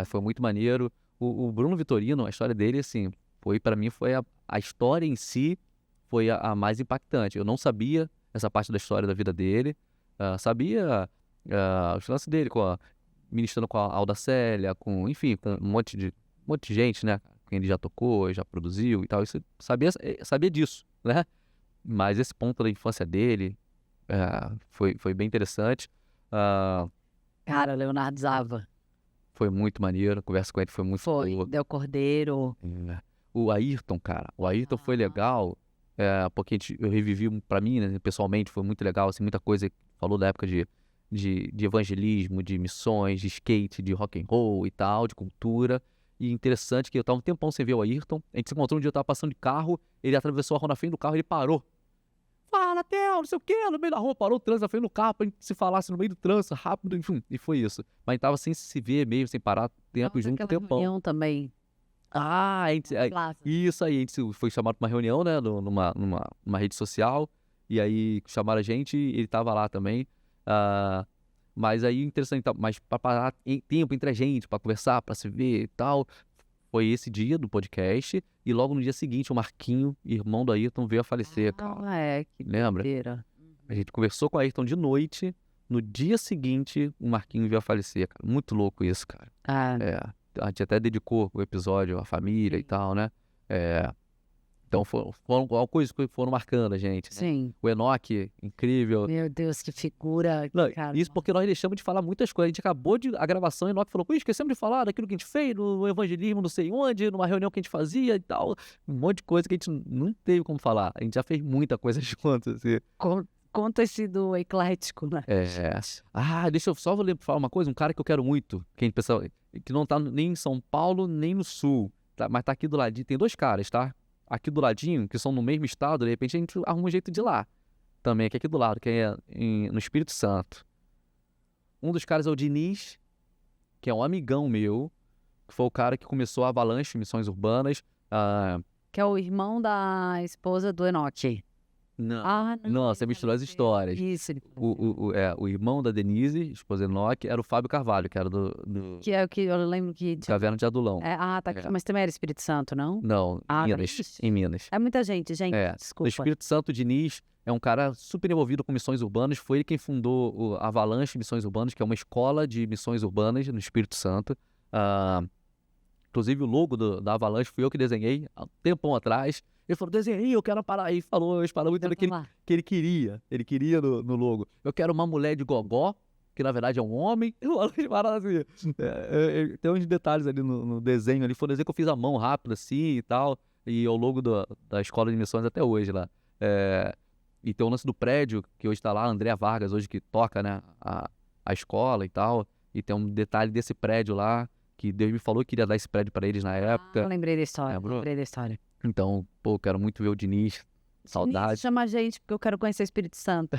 Foi muito maneiro. O Bruno Vitorino, a história dele, assim, para mim, foi a história em si foi a mais impactante. Eu não sabia essa parte da história da vida dele. Sabia os lances dele, ministrando com a Alda Célia, enfim, com um monte de gente, né? Quem ele já tocou, já produziu e tal. Isso, sabia disso, né? Mas esse ponto da infância dele foi bem interessante. Cara, Leonardo Zava. Foi muito maneiro, a conversa com ele foi muito boa. Del Cordeiro. O Ayrton, cara, o Ayrton foi legal, porque eu revivi pra mim, né, pessoalmente, foi muito legal, assim, muita coisa que falou da época de evangelismo, de missões, de skate, de rock and roll e tal, de cultura. E interessante que eu tava um tempão sem ver o Ayrton, a gente se encontrou um dia, eu tava passando de carro, ele atravessou a rua na frente do carro, ele parou. Fala, Theo, não sei o que, no meio da rua, parou o trânsito na frente do carro pra gente se falasse no meio do trânsito, rápido, enfim, e foi isso. Mas a gente tava sem se ver mesmo, sem parar tempo, junto um tempão. Reunião também. Isso aí, a gente foi chamado pra uma reunião, né, numa rede social, e aí chamaram a gente, ele tava lá também. Mas aí, interessante, mas pra parar tempo entre a gente, pra conversar, pra se ver e tal, foi esse dia do podcast, e logo no dia seguinte, o Marquinho, irmão do Ayrton, veio a falecer, cara. Que lembra? doideira. A gente conversou com o Ayrton de noite, no dia seguinte, o Marquinho veio a falecer, cara. Muito louco isso, cara. A gente até dedicou o episódio à família e tal, né? Então foram coisas que foram marcando a gente, né? Sim. O Enoque, incrível. Meu Deus, que figura. Não, cara. isso porque nós deixamos de falar muitas coisas. A gente acabou a gravação e o Enoque falou, pô, esquecemos de falar daquilo que a gente fez no evangelismo, não sei onde, numa reunião que a gente fazia e tal. Um monte de coisa que a gente não teve como falar. A gente já fez muita coisa juntos, assim. Conta-se do eclético, né? Deixa eu só falar uma coisa. Um cara que eu quero muito, que a gente pensa, que não tá nem em São Paulo, nem no Sul, tá, mas tá aqui do ladinho. Tem 2 caras, tá? Aqui do ladinho, que são no mesmo estado, de repente a gente arruma um jeito de ir lá. Também, aqui do lado, que é no Espírito Santo. Um dos caras é o Diniz, que é um amigão meu, que foi o cara que começou a Avalanche Missões Urbanas. Que é o irmão da esposa do Enoque. Não, você misturou as histórias. Isso. O irmão da Denise, esposa do Enoque, era o Fábio Carvalho, que era do Que é o que eu lembro que... Caverna de Adulão. Tá aqui, mas também era Espírito Santo, não? Não, em Minas. É muita gente, desculpa. No Espírito Santo, o Diniz é um cara super envolvido com missões urbanas. Foi ele quem fundou o Avalanche Missões Urbanas, que é uma escola de missões urbanas no Espírito Santo. Inclusive, o logo da Avalanche fui eu que desenhei há um tempão atrás. Ele falou, desenhei, eu quero parar aí. Falou muito do que ele queria. Ele queria no logo. Eu quero uma mulher de gogó, que na verdade é um homem. Eu falei assim, tem uns detalhes ali no desenho ali. Foi um desenho que eu fiz à mão rápido assim e tal. E é o logo da escola de missões até hoje lá. E tem o lance do prédio, que hoje tá lá, a Andréa Vargas, hoje que toca, né, a escola e tal. E tem um detalhe desse prédio lá, que Deus me falou que queria dar esse prédio pra eles na época. Eu lembrei da história. Então, pô, quero muito ver o Diniz. Saudade. Diniz, chama a gente, porque eu quero conhecer o Espírito Santo.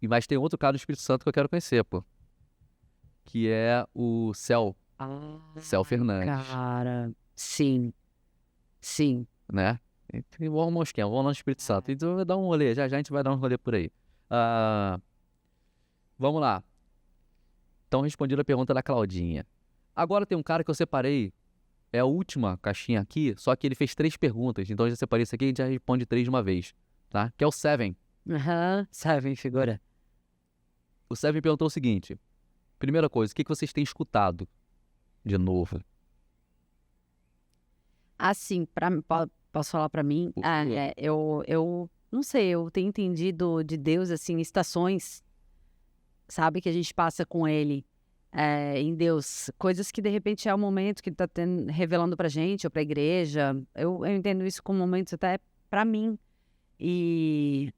Mas tem outro cara do Espírito Santo que eu quero conhecer, pô. Que é o Céu. Céu Fernandes. Cara, sim. Né? Vamos arrumar um esquema, vamos lá no Espírito Santo. Então, vai dar um rolê, já a gente vai dar um rolê por aí. Vamos lá. Então, respondido a pergunta da Claudinha. Agora tem um cara que eu separei, é a última caixinha aqui, só que ele fez 3 perguntas. Então, eu já separei isso aqui e a gente já responde 3 de uma vez, tá? Que é o Seven. Seven, figura. O Seven perguntou o seguinte. Primeira coisa, o que vocês têm escutado de novo? Assim, posso falar pra mim? Eu não sei, eu tenho entendido de Deus, assim, estações, sabe, que a gente passa com Ele em Deus. Coisas que, de repente, é o momento que Ele tá revelando pra gente, ou pra igreja. Eu entendo isso como momentos até pra mim. E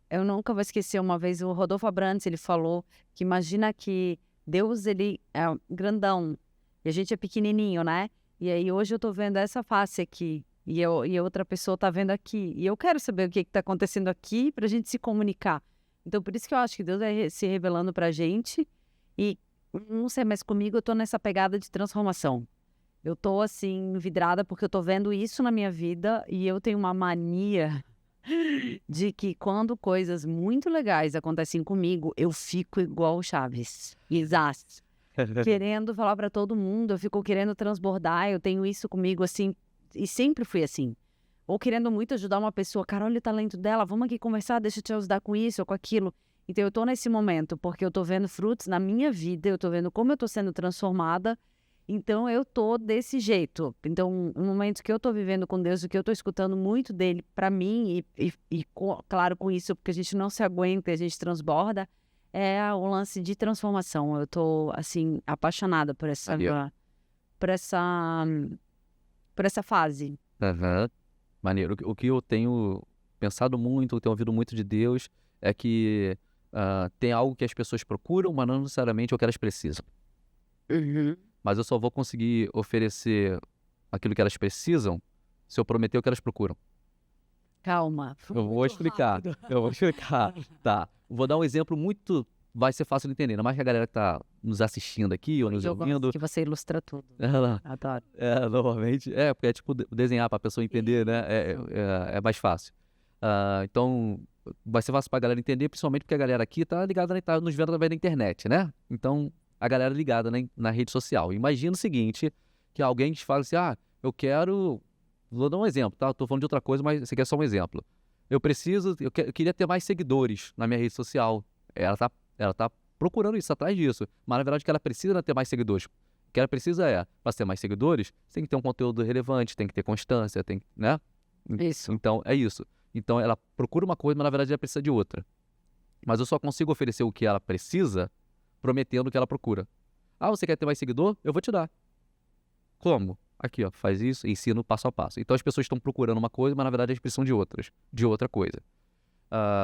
eu nunca vou esquecer, uma vez o Rodolfo Abrantes, ele falou que imagina que Deus, ele é grandão, e a gente é pequenininho, né? E aí hoje eu tô vendo essa face aqui. E a outra pessoa tá vendo aqui. E eu quero saber o que tá acontecendo aqui pra gente se comunicar. Então, por isso que eu acho que Deus vai se revelando pra gente. E, não sei, mas comigo eu tô nessa pegada de transformação. Eu tô, assim, vidrada porque eu tô vendo isso na minha vida. E eu tenho uma mania de que quando coisas muito legais acontecem comigo, eu fico igual o Chaves. Exato. Querendo falar pra todo mundo, eu fico querendo transbordar, eu tenho isso comigo, assim, e sempre fui assim. Ou querendo muito ajudar uma pessoa, cara, olha o talento dela, vamos aqui conversar, deixa eu te ajudar com isso ou com aquilo. Então eu tô nesse momento, porque eu tô vendo frutos na minha vida, eu tô vendo como eu tô sendo transformada, então eu tô desse jeito. Então, um momento que eu tô vivendo com Deus, o que eu tô escutando muito dele pra mim, claro, com isso, porque a gente não se aguenta, a gente transborda, é o lance de transformação. Eu tô, assim, apaixonada por essa, por essa, por essa fase. Aham. Maneiro. O que eu tenho pensado muito, eu tenho ouvido muito de Deus, é que tem algo que as pessoas procuram, mas não necessariamente é o que elas precisam. Uhum. Mas eu só vou conseguir oferecer aquilo que elas precisam se eu prometer o que elas procuram. Calma. Eu vou explicar. Tá. Vou dar um exemplo muito... Vai ser fácil de entender. Ainda mais que a galera que tá nos assistindo aqui ou nos Eu gosto ouvindo... que você ilustra tudo. Ela, Adoro. normalmente... porque é tipo desenhar pra pessoa entender, né? É mais fácil. Então, vai ser fácil pra galera entender, principalmente porque a galera aqui tá ligada, tá nos vendo através da internet, né? Então, a galera ligada na rede social. Imagina o seguinte, que alguém te fala assim, eu quero... Vou dar um exemplo, tá? Eu tô falando de outra coisa, mas esse aqui é só um exemplo. Eu queria ter mais seguidores na minha rede social. Ela tá procurando isso, atrás disso. Mas, na verdade, o que ela precisa não é ter mais seguidores. O que ela precisa para ter mais seguidores, você tem que ter um conteúdo relevante, tem que ter constância, né? Isso. Então, é isso. Então, ela procura uma coisa, mas, na verdade, ela precisa de outra. Mas eu só consigo oferecer o que ela precisa prometendo o que ela procura. Você quer ter mais seguidor? Eu vou te dar. Como? Aqui, ó, faz isso, ensino passo a passo. Então as pessoas estão procurando uma coisa, mas na verdade eles precisam de outra coisa.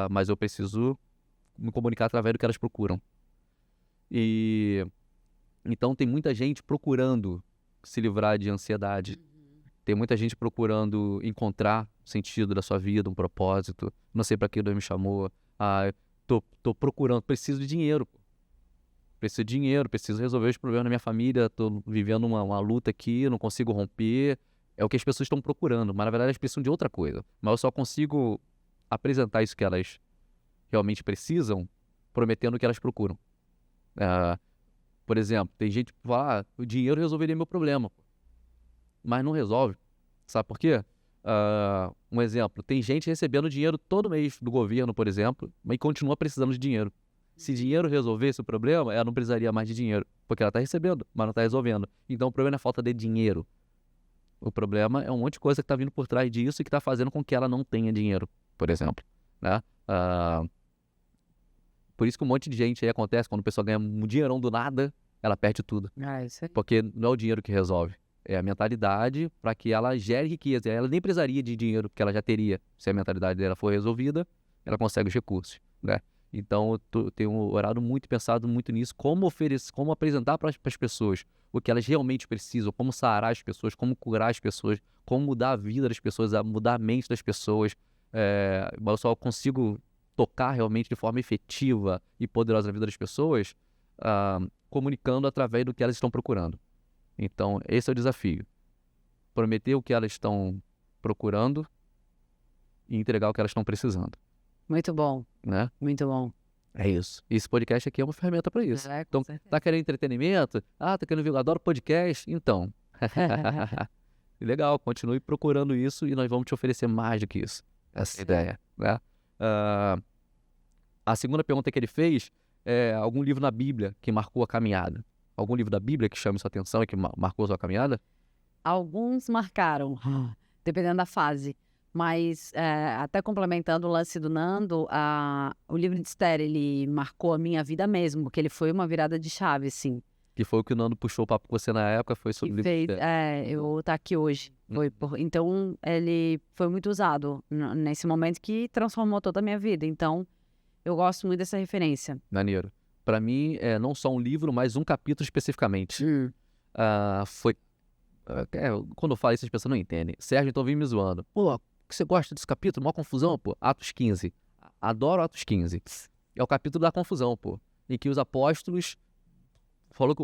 Mas eu preciso me comunicar através do que elas procuram. E então tem muita gente procurando se livrar de ansiedade. Tem muita gente procurando encontrar sentido da sua vida, um propósito. Não sei para que Deus me chamou. Tô procurando, preciso de dinheiro. Preciso de dinheiro, preciso resolver os problemas da minha família, tô vivendo uma luta aqui, não consigo romper. É o que as pessoas estão procurando, mas na verdade elas precisam de outra coisa. Mas eu só consigo apresentar isso que elas realmente precisam, prometendo o que elas procuram. Por exemplo, tem gente que fala, o dinheiro resolveria meu problema. Mas não resolve. Sabe por quê? Um exemplo, tem gente recebendo dinheiro todo mês do governo, por exemplo, mas continua precisando de dinheiro. Se dinheiro resolvesse o problema, ela não precisaria mais de dinheiro, porque ela está recebendo, mas não está resolvendo. Então o problema não é falta de dinheiro. O problema é um monte de coisa que está vindo por trás disso e que está fazendo com que ela não tenha dinheiro, por exemplo. Né? Por isso que um monte de gente aí acontece, quando a pessoa ganha um dinheirão do nada, ela perde tudo. Isso aí. Porque não é o dinheiro que resolve. É a mentalidade para que ela gere riqueza. Ela nem precisaria de dinheiro, porque ela já teria. Se a mentalidade dela for resolvida, ela consegue os recursos, né? Então, eu tenho orado muito, pensado muito nisso, como apresentar para as pessoas o que elas realmente precisam, como sarar as pessoas, como curar as pessoas, como mudar a vida das pessoas, mudar a mente das pessoas. Mas eu só consigo tocar realmente de forma efetiva e poderosa na vida das pessoas, comunicando através do que elas estão procurando. Então, esse é o desafio. Prometer o que elas estão procurando e entregar o que elas estão precisando. Muito bom, Né? muito bom. É isso. E esse podcast aqui é uma ferramenta para isso. Então, tá querendo entretenimento? Tá querendo ver? Eu adoro podcast? Então. Legal, continue procurando isso e nós vamos te oferecer mais do que isso. Essa ideia, né? A segunda pergunta que ele fez é algum livro na Bíblia que marcou a caminhada? Algum livro da Bíblia que chame sua atenção e que marcou a sua caminhada? Alguns marcaram, dependendo da fase. Mas, até complementando o lance do Nando, o livro de Esther, ele marcou a minha vida mesmo, porque ele foi uma virada de chave, assim. Que foi o que o Nando puxou o papo com você na época, foi sobre o livro de Esther. Eu tá aqui hoje. Então, ele foi muito usado nesse momento que transformou toda a minha vida. Então, eu gosto muito dessa referência. Maneiro. Para mim, é não só um livro, mas um capítulo especificamente. Foi Quando eu falo isso, as pessoas não entendem. Sérgio, então, vem me zoando. Pô, que você gosta desse capítulo? Mó confusão, pô. Atos 15. Adoro Atos 15. É o capítulo da confusão, pô. Em que os apóstolos...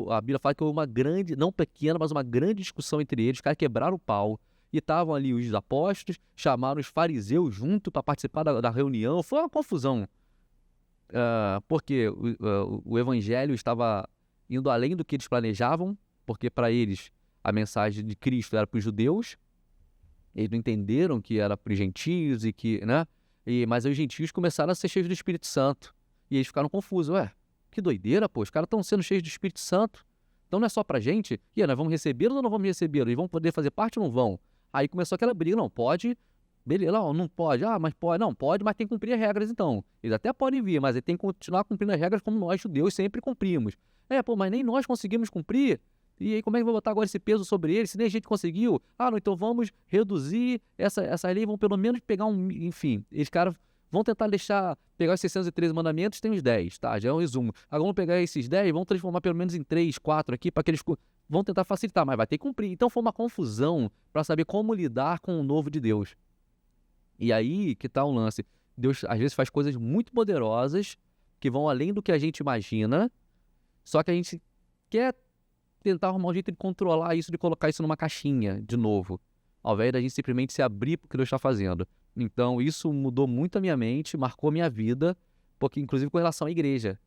A Bíblia fala que houve uma grande, não pequena, mas uma grande discussão entre eles. Os caras quebraram o pau. E estavam ali os apóstolos, chamaram os fariseus junto para participar da reunião. Foi uma confusão. Porque o evangelho estava indo além do que eles planejavam, porque para eles a mensagem de Cristo era para os judeus. Eles não entenderam que era para os gentios e que, né? Mas os gentios começaram a ser cheios do Espírito Santo. E eles ficaram confusos. Ué, que doideira, pô. Os caras estão sendo cheios do Espírito Santo. Então não é só pra gente. E aí, nós vamos recebê-los ou não vamos recebê-los? Eles vão poder fazer parte ou não vão? Aí começou aquela briga. Não, pode. Beleza, não pode. Mas pode. Não, pode, mas tem que cumprir as regras então. Eles até podem vir, mas eles têm que continuar cumprindo as regras como nós, judeus, sempre cumprimos. Mas nem nós conseguimos cumprir. E aí como é que vai botar agora esse peso sobre eles, se nem a gente conseguiu? Não, então vamos reduzir essa lei, vamos pelo menos pegar enfim, eles, caras, vão tentar pegar os 613 mandamentos, tem os 10, tá? Já é um resumo. Agora vamos pegar esses 10, vamos transformar pelo menos em 3, 4 aqui, para que eles vão tentar facilitar, mas vai ter que cumprir. Então foi uma confusão para saber como lidar com o novo de Deus. E aí que tá o lance. Deus às vezes faz coisas muito poderosas, que vão além do que a gente imagina, só que a gente quer tentar arrumar um jeito de controlar isso, de colocar isso numa caixinha, de novo, ao invés da gente simplesmente se abrir para o que Deus está fazendo. Então, isso mudou muito a minha mente, marcou a minha vida, porque inclusive com relação à igreja.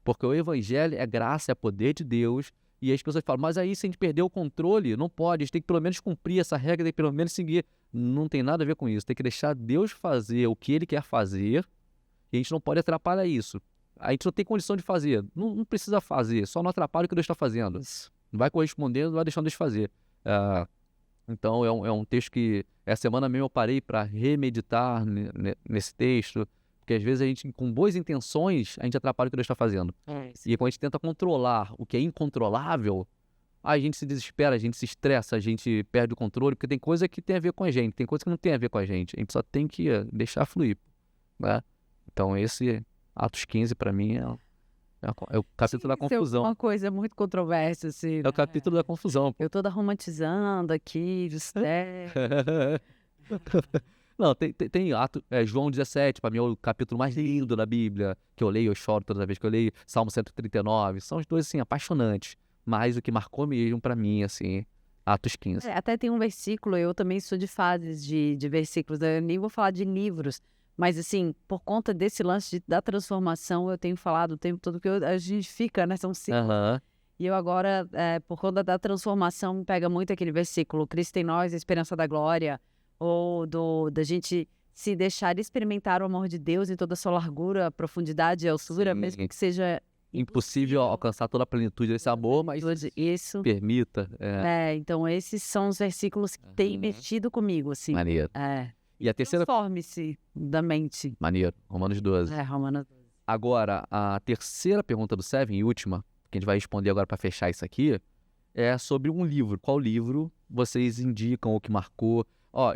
Porque o evangelho é graça, é poder de Deus, e as pessoas falam, mas aí se a gente perder o controle, não pode, a gente tem que pelo menos cumprir essa regra, tem que pelo menos seguir. Não tem nada a ver com isso, tem que deixar Deus fazer o que Ele quer fazer, e a gente não pode atrapalhar isso. A gente não tem condição de fazer, não precisa fazer, só não atrapalha o que Deus está fazendo. Não vai correspondendo, não vai deixando Deus fazer. Então, é um texto que, essa semana mesmo eu parei para remeditar nesse texto, porque às vezes a gente, com boas intenções, a gente atrapalha o que Deus está fazendo. E quando a gente tenta controlar o que é incontrolável, a gente se desespera, a gente se estressa, a gente perde o controle, porque tem coisa que tem a ver com a gente, tem coisa que não tem a ver com a gente só tem que deixar fluir, né? Então, esse Atos 15, para mim, é o capítulo da confusão. Uma coisa muito controversa, assim. É o capítulo da confusão. Eu toda romantizando aqui, Não, tem João 17, para mim é o capítulo mais lindo da Bíblia, que eu leio, eu choro toda vez que eu leio, Salmo 139, são os dois, assim, apaixonantes, mas o que marcou mesmo para mim, assim, Atos 15. Até tem um versículo, eu também sou de fases de versículos, eu nem vou falar de livros, mas assim, por conta desse lance da transformação, eu tenho falado o tempo todo que a gente fica, né, são ciclos. E eu agora, por conta da transformação, me pega muito aquele versículo, Cristo em nós, a esperança da glória, ou da gente se deixar experimentar o amor de Deus em toda a sua largura, profundidade e altura, mesmo que seja impossível alcançar toda a plenitude desse amor, mas isso permita. Então esses são os versículos que têm mexido comigo, assim. Maneiro. E a terceira... Transforme-se da mente. Maneiro. Romanos 12. Romanos 12. Agora, a terceira pergunta do Seven, e última, que a gente vai responder agora para fechar isso aqui, é sobre um livro. Qual livro vocês indicam ou que marcou?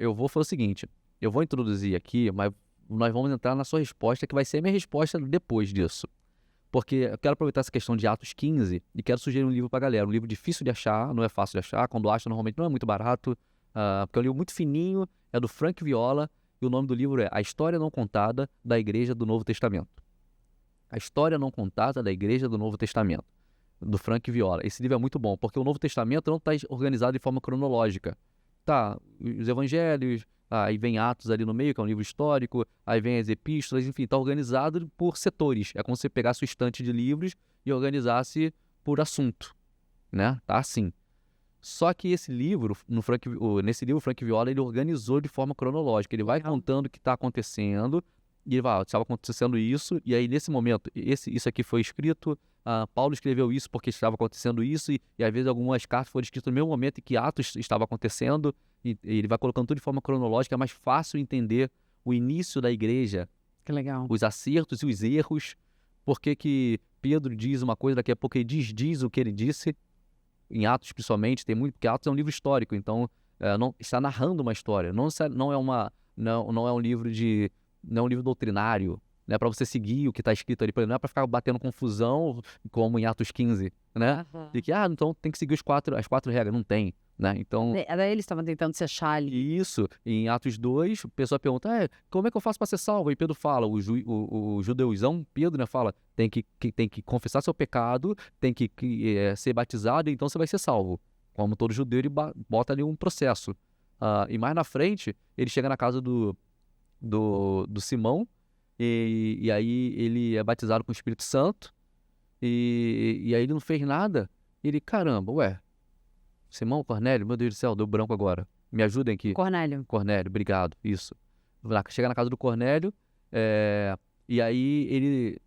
Eu vou fazer o seguinte, eu vou introduzir aqui, mas nós vamos entrar na sua resposta, que vai ser a minha resposta depois disso. Porque eu quero aproveitar essa questão de Atos 15 e quero sugerir um livro para a galera. Um livro difícil de achar, não é fácil de achar. Quando acha, normalmente não é muito barato, porque é um livro muito fininho, é do Frank Viola, e o nome do livro é A História Não Contada da Igreja do Novo Testamento. A História Não Contada da Igreja do Novo Testamento, do Frank Viola. Esse livro é muito bom, porque o Novo Testamento não está organizado de forma cronológica. Tá, os evangelhos, aí vem Atos ali no meio, que é um livro histórico, aí vem as epístolas, enfim, está organizado por setores. É como se você pegasse o estante de livros e organizasse por assunto, né? Tá assim. Só que esse livro, nesse livro, o Frank Viola, ele organizou de forma cronológica. Ele vai contando o que está acontecendo, e ele vai, estava acontecendo isso, e aí nesse momento, isso aqui foi escrito, Paulo escreveu isso porque estava acontecendo isso, e às vezes algumas cartas foram escritas no mesmo momento em que Atos estava acontecendo, e ele vai colocando tudo de forma cronológica, é mais fácil entender o início da igreja, que legal, os acertos e os erros, porque que Pedro diz uma coisa, daqui a pouco ele diz o que ele disse, em Atos principalmente, tem muito, porque Atos é um livro histórico, então não, está narrando uma história, não é um livro não é um livro doutrinário, né, para você seguir o que está escrito ali, não é para ficar batendo confusão, como em Atos 15, né? De que, então tem que seguir as quatro regras, não tem. né? Então, Era eles estavam tentando se achar ali. isso, em Atos 2, a pessoa pergunta, como é que eu faço para ser salvo? E Pedro fala, o judeuzão, Pedro, né, fala, tem que confessar seu pecado, tem que ser batizado, então você vai ser salvo. Como todo judeu, ele bota ali um processo. E mais na frente, ele chega na casa do Simão, e aí ele é batizado com o Espírito Santo, e aí ele não fez nada. Ele, caramba, Simão, Cornélio, meu Deus do céu, deu branco agora. Me ajudem aqui. Cornélio. Cornélio, obrigado, isso. Chega na casa do Cornélio, e aí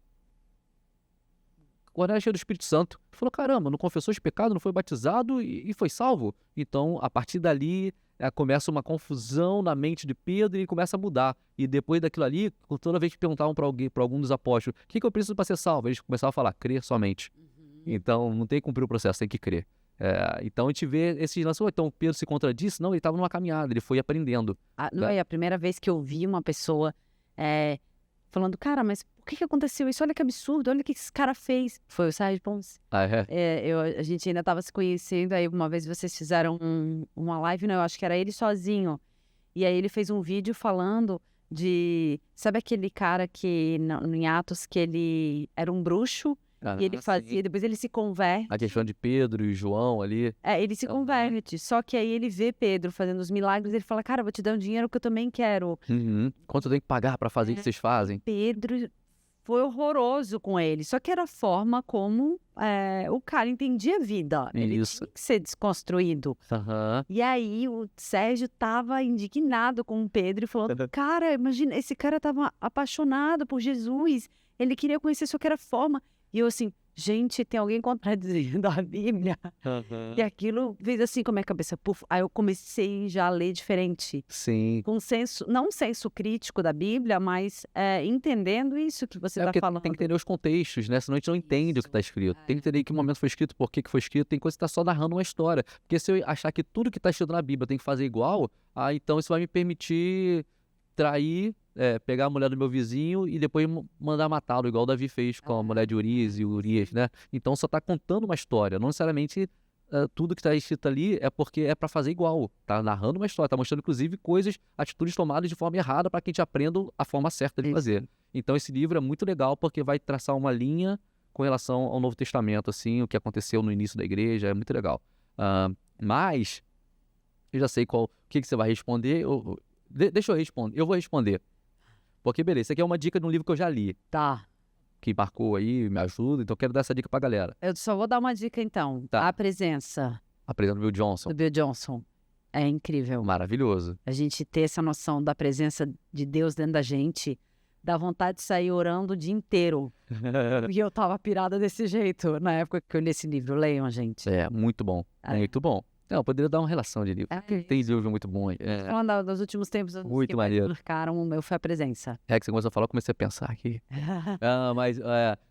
Cornélio é cheio do Espírito Santo. Ele falou, caramba, não confessou os pecados, não foi batizado e foi salvo. Então, a partir dali, começa uma confusão na mente de Pedro e começa a mudar. E depois daquilo ali, toda vez que perguntavam para algum dos apóstolos, o que eu preciso para ser salvo? Eles começavam a falar, crer somente. Então, não tem que cumprir o processo, tem que crer. Então, a gente vê esse lance, então Pedro se contradisse? Não, ele estava numa caminhada, ele foi aprendendo. Não é a primeira vez que eu vi uma pessoa falando, cara, mas por que aconteceu isso? Olha que absurdo, olha o que esse cara fez. Foi o Sérgio Ponce. A gente ainda estava se conhecendo, aí uma vez vocês fizeram uma live, eu acho que era ele sozinho. E aí ele fez um vídeo falando sabe aquele cara que, em Atos, que ele era um bruxo, e ele fazia, depois ele se converte. A questão de Pedro e João ali. Ele se converte, só que aí ele vê Pedro fazendo os milagres, ele fala, cara, vou te dar um dinheiro que eu também quero. Quanto eu tenho que pagar para fazer o que vocês fazem? Pedro foi horroroso com ele, só que era a forma como o cara entendia a vida. Ele tinha que ser desconstruído. E aí o Sérgio tava indignado com o Pedro e falou, cara, imagina, esse cara tava apaixonado por Jesus, ele queria conhecer, só que era forma. E eu assim, gente, tem alguém contradizendo a Bíblia. E aquilo fez assim com a minha cabeça. Puf. Aí eu comecei já a ler diferente. Sim. Com não um senso crítico da Bíblia, mas entendendo isso que você está falando. Tem que entender os contextos, né? Senão a gente não entende o que está escrito. Tem que entender em que momento foi escrito, por que foi escrito. Tem coisa que está só narrando uma história. Porque se eu achar que tudo que está escrito na Bíblia tem que fazer igual, então isso vai me permitir trair, pegar a mulher do meu vizinho e depois mandar matá-lo, igual o Davi fez com a mulher de Urias e Urias, né? Então só está contando uma história, não necessariamente tudo que está escrito ali é porque é para fazer igual, tá narrando uma história, tá mostrando inclusive atitudes tomadas de forma errada para que a gente aprenda a forma certa de fazer. Então esse livro é muito legal porque vai traçar uma linha com relação ao Novo Testamento, assim, o que aconteceu no início da igreja, é muito legal. Mas eu já sei o que você vai responder. Deixa eu responder. Eu vou responder. Porque, beleza, isso aqui é uma dica de um livro que eu já li. Tá. Que marcou aí, me ajuda. Então, eu quero dar essa dica pra galera. Eu só vou dar uma dica, então. Tá. A presença. A presença do Bill Johnson. Do Bill Johnson. É incrível. Maravilhoso. A gente ter essa noção da presença de Deus dentro da gente, dá vontade de sair orando o dia inteiro. E eu tava pirada desse jeito na época que eu li esse livro. Leiam, gente. Muito bom. Muito bom. Não, eu poderia dar uma relação de livro. Tem livro muito bom aí. Falando dos últimos tempos, muito que maneiro. marcaram o meu foi a presença. Que você começou a falar, eu comecei a pensar aqui.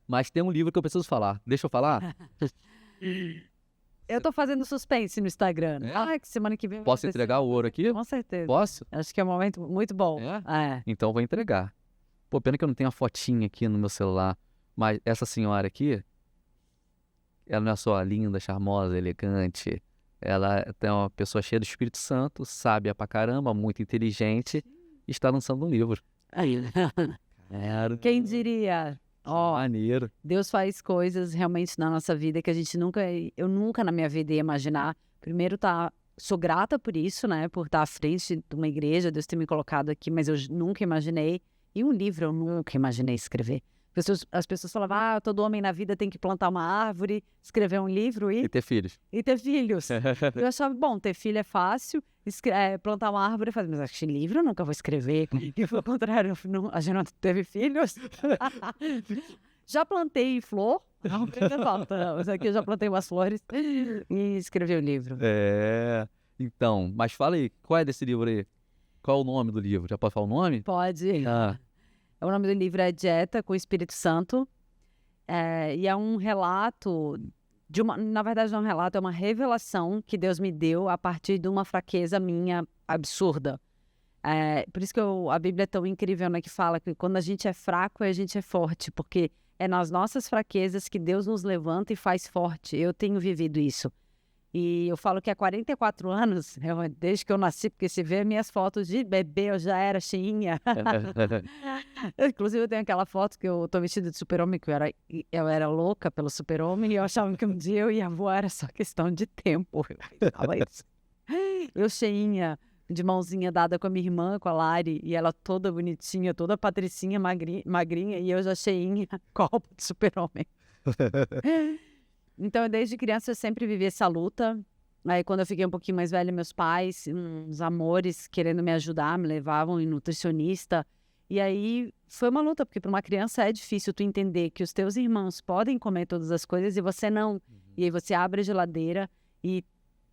Mas tem um livro que eu preciso falar. Deixa eu falar? Eu tô fazendo suspense no Instagram. Que semana que vem... Posso entregar o ouro aqui? Com certeza. Posso? Acho que é um momento muito bom. Então eu vou entregar. Pô, pena que eu não tenho a fotinha aqui no meu celular. Mas essa senhora aqui, ela não é só linda, charmosa, elegante... Ela é uma pessoa cheia do Espírito Santo, sábia pra caramba, muito inteligente, e está lançando um livro. Quem diria? Maneiro. Deus faz coisas realmente na nossa vida que a gente eu nunca na minha vida ia imaginar. Primeiro, sou grata por isso, né? Por estar à frente de uma igreja, Deus ter me colocado aqui, mas eu nunca imaginei. E um livro eu nunca imaginei escrever. As pessoas falavam, todo homem na vida tem que plantar uma árvore, escrever um livro e ter filhos. Eu achava, bom, ter filho é fácil, plantar uma árvore é fácil, mas acho que livro eu nunca vou escrever. E pelo contrário, a gente não teve filhos. Já plantei flor, não falta, mas aqui eu já plantei umas flores e escrevi o livro. Então, mas fala aí, qual é desse livro aí? Qual é o nome do livro? Já pode falar o nome? Pode. O nome do livro é Dieta com o Espírito Santo. E é um relato, na verdade não é um relato, é uma revelação que Deus me deu a partir de uma fraqueza minha absurda. Por isso que a Bíblia é tão incrível, né? Que fala que quando a gente é fraco, a gente é forte. Porque é nas nossas fraquezas que Deus nos levanta e faz forte. Eu tenho vivido isso. E eu falo que há 44 anos, desde que eu nasci, porque se vê minhas fotos de bebê, eu já era cheinha. Inclusive, eu tenho aquela foto que eu tô vestida de super-homem, que eu era louca pelo super-homem, e eu achava que um dia eu ia voar, era só questão de tempo. Eu falava isso. Eu cheinha, de mãozinha dada com a minha irmã, com a Lari, e ela toda bonitinha, toda patricinha, magrinha, e eu já cheinha, copo de super-homem. Então, desde criança, eu sempre vivi essa luta. Aí, quando eu fiquei um pouquinho mais velha, meus pais, uns amores, querendo me ajudar, me levavam em nutricionista. E aí, foi uma luta, porque para uma criança é difícil tu entender que os teus irmãos podem comer todas as coisas e você não. E aí, você abre a geladeira e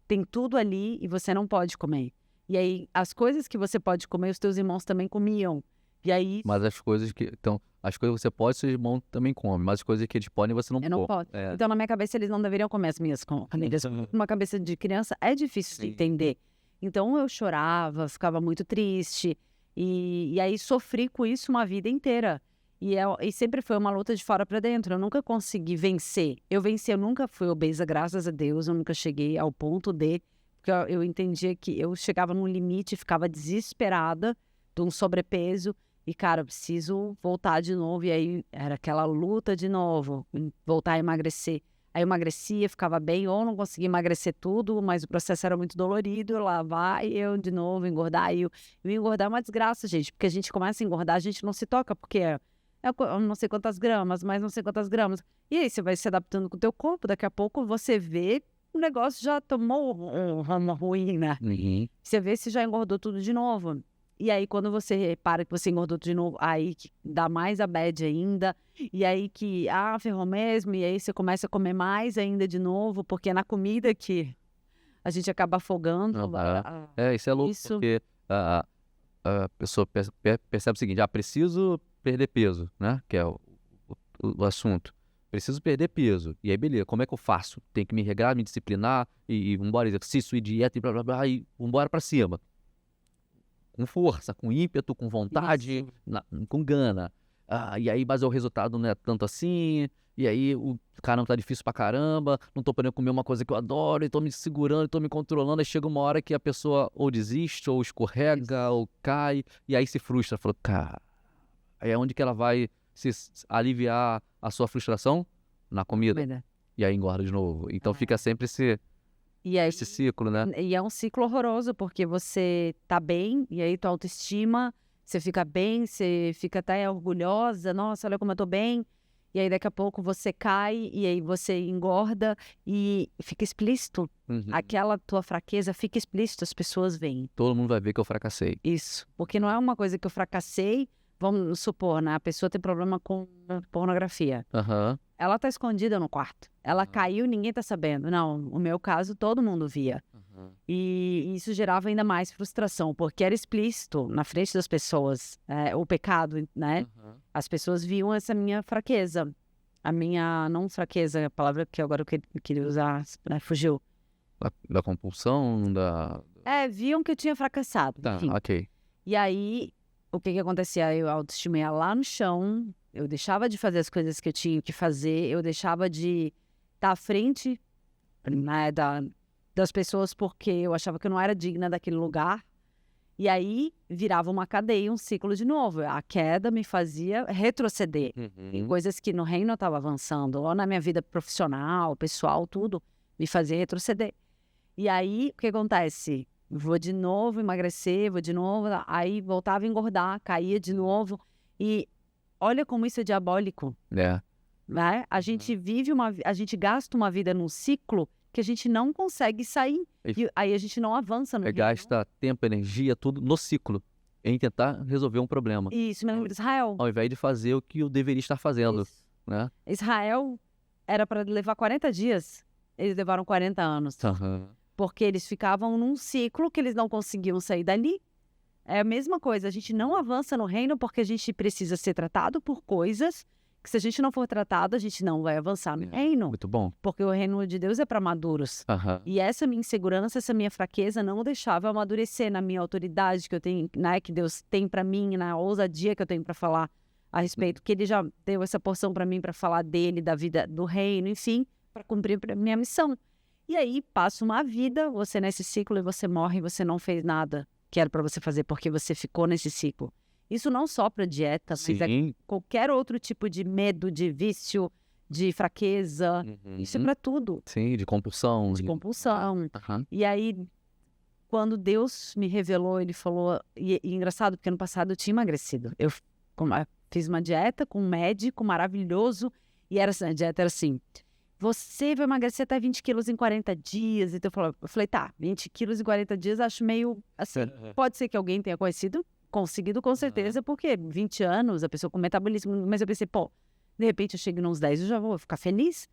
tem tudo ali e você não pode comer. E aí, as coisas que você pode comer, os teus irmãos também comiam. E aí... Mas as coisas que... Então, as coisas que você pode, seu irmão também come. Mas as coisas que eles podem, você não Eu não pode. posso. Então, na minha cabeça, eles não deveriam comer as minhas comidas. Numa cabeça de criança, é difícil de entender. Então, eu chorava, ficava muito triste. E aí, sofri com isso uma vida inteira. E sempre foi uma luta de fora para dentro. Eu nunca consegui vencer. Eu nunca fui obesa, graças a Deus. Eu nunca cheguei ao ponto de... Porque eu entendia que eu chegava num limite, ficava desesperada de um sobrepeso. E, cara, eu preciso voltar de novo. E aí, era aquela luta de novo, voltar a emagrecer. Aí, eu emagrecia, ficava bem, ou não conseguia emagrecer tudo, mas o processo era muito dolorido. Lá vai eu de novo engordar. E eu engordar é uma desgraça, gente, porque a gente começa a engordar, a gente não se toca, porque é não sei quantas gramas, mais não sei quantas gramas. E aí, você vai se adaptando com o teu corpo, daqui a pouco você vê, o negócio já tomou um ramo ruim, né? Você vê se já engordou tudo de novo. E aí, quando você repara que você engordou de novo, aí que dá mais a bad ainda. E aí que, ferrou mesmo. E aí você começa a comer mais ainda de novo, porque é na comida que a gente acaba afogando. Isso é louco, porque a pessoa percebe o seguinte, preciso perder peso, né? Que é o assunto. Preciso perder peso. E aí, beleza, como é que eu faço? Tenho que me regrar, me disciplinar, e vambora, exercício e dieta, e blá, blá, blá, e vambora pra cima. Com força, com ímpeto, com vontade, com gana. E aí, mas o resultado não é tanto assim. E aí, o caramba tá difícil pra caramba. Não tô podendo comer uma coisa que eu adoro. E tô me segurando, e tô me controlando. Aí chega uma hora que a pessoa ou desiste, ou escorrega, ou cai. E aí se frustra. Fala, cara, aí é onde que ela vai se aliviar a sua frustração? Na comida. E aí engorda de novo. Então fica sempre esse ciclo, né? E é um ciclo horroroso, porque você tá bem, e aí tua autoestima, você fica bem, você fica até orgulhosa, nossa, olha como eu tô bem. E aí daqui a pouco você cai, e aí você engorda, e fica explícito. Aquela tua fraqueza fica explícito, as pessoas veem. Todo mundo vai ver que eu fracassei. Isso, porque não é uma coisa que eu fracassei, vamos supor, né? A pessoa tem problema com pornografia. Ela tá escondida no quarto. Ela caiu, ninguém tá sabendo. Não, no meu caso, todo mundo via. E isso gerava ainda mais frustração, porque era explícito na frente das pessoas, o pecado, né? As pessoas viam essa minha fraqueza. A minha, não fraqueza, a palavra que agora eu queria usar, né? Fugiu. Da compulsão, viam que eu tinha fracassado. Tá, enfim. ok. E aí, o que acontecia? Eu autoestima ia lá no chão, eu deixava de fazer as coisas que eu tinha que fazer, eu deixava de estar à frente, né, das pessoas, porque eu achava que eu não era digna daquele lugar. E aí virava uma cadeia, um ciclo de novo. A queda me fazia retroceder em coisas que no reino eu estava avançando, ou na minha vida profissional, pessoal, tudo, me fazia retroceder. E aí, o que acontece? Vou de novo emagrecer, vou de novo, aí voltava a engordar, caía de novo. E olha como isso é diabólico. Né? A gente a gente gasta uma vida num ciclo que a gente não consegue sair. E aí a gente não avança no reino. Gasta tempo, energia, tudo no ciclo, em tentar resolver um problema. Isso, me lembra de Israel. Ao invés de fazer o que eu deveria estar fazendo. Né? Israel era para levar 40 dias, eles levaram 40 anos. Porque eles ficavam num ciclo que eles não conseguiam sair dali. É a mesma coisa, a gente não avança no reino porque a gente precisa ser tratado por coisas que, se a gente não for tratado, a gente não vai avançar no reino. Muito bom. Porque o reino de Deus é para maduros. E essa minha insegurança, essa minha fraqueza não deixava eu amadurecer na minha autoridade que eu tenho, né, que Deus tem para mim, na ousadia que eu tenho para falar a respeito, que Ele já deu essa porção para mim para falar dele, da vida do reino, enfim, para cumprir a minha missão. E aí passa uma vida, você nesse ciclo, e você morre e você não fez nada que era para você fazer porque você ficou nesse ciclo. Isso não só para dieta, mas é Sim. qualquer outro tipo de medo, de vício, de fraqueza. Isso é para tudo, Sim, de compulsão. de compulsão. Aham. E aí, quando Deus me revelou, ele falou... E engraçado, porque ano passado eu tinha emagrecido. Eu fiz uma dieta com um médico maravilhoso. E era assim, a dieta era assim... Você vai emagrecer até 20 quilos em 40 dias. Então eu falei, tá, 20 quilos em 40 dias acho meio assim. Pode ser que alguém tenha conseguido com certeza, porque 20 anos, a pessoa com metabolismo. Mas eu pensei, pô, de repente eu chego nos 10, eu já vou ficar feliz.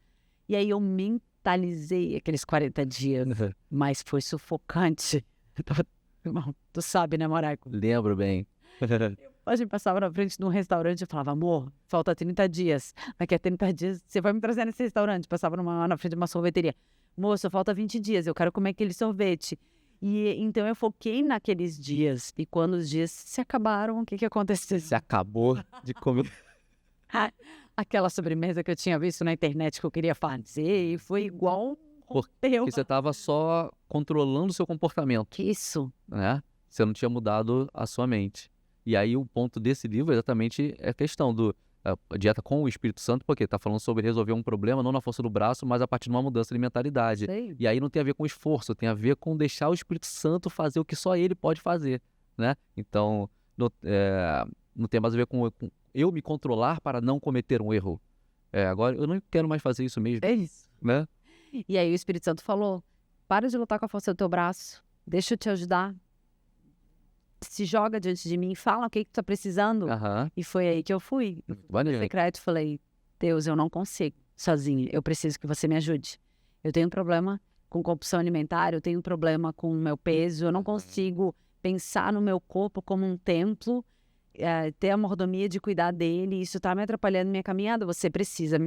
E aí eu mentalizei aqueles 40 dias, mas foi sufocante. Irmão, tu sabe, né, Moraico? Lembro bem. A gente passava na frente de um restaurante e falava, amor, falta 30 dias. Daqui a 30 dias, você vai me trazer nesse restaurante. Passava na frente de uma sorveteria. Moço, falta 20 dias, eu quero comer aquele sorvete. E então eu foquei naqueles dias. E quando os dias se acabaram, o que aconteceu? Você acabou de comer. Aquela sobremesa que eu tinha visto na internet que eu queria fazer, e foi igual Porque você estava só controlando o seu comportamento, Isso. né? Você não tinha mudado a sua mente. E aí o ponto desse livro é exatamente a questão a dieta com o Espírito Santo, porque está falando sobre resolver um problema não na força do braço, mas a partir de uma mudança de mentalidade. Sei. E aí não tem a ver com esforço, tem a ver com deixar o Espírito Santo fazer o que só ele pode fazer, né? Então, não tem mais a ver com eu me controlar para não cometer um erro. Agora, eu não quero mais fazer isso mesmo, É isso. né? E aí o Espírito Santo falou, para de lutar com a força do teu braço, deixa eu te ajudar. Se joga diante de mim, fala o que tu tá precisando. Aham. E foi aí que eu fui. Maneiro. Secreto, falei, Deus, eu não consigo sozinha, eu preciso que você me ajude. Eu tenho um problema com compulsão alimentar, eu tenho um problema com o meu peso, eu não consigo pensar no meu corpo como um templo, ter a mordomia de cuidar dele, isso tá me atrapalhando minha caminhada, você precisa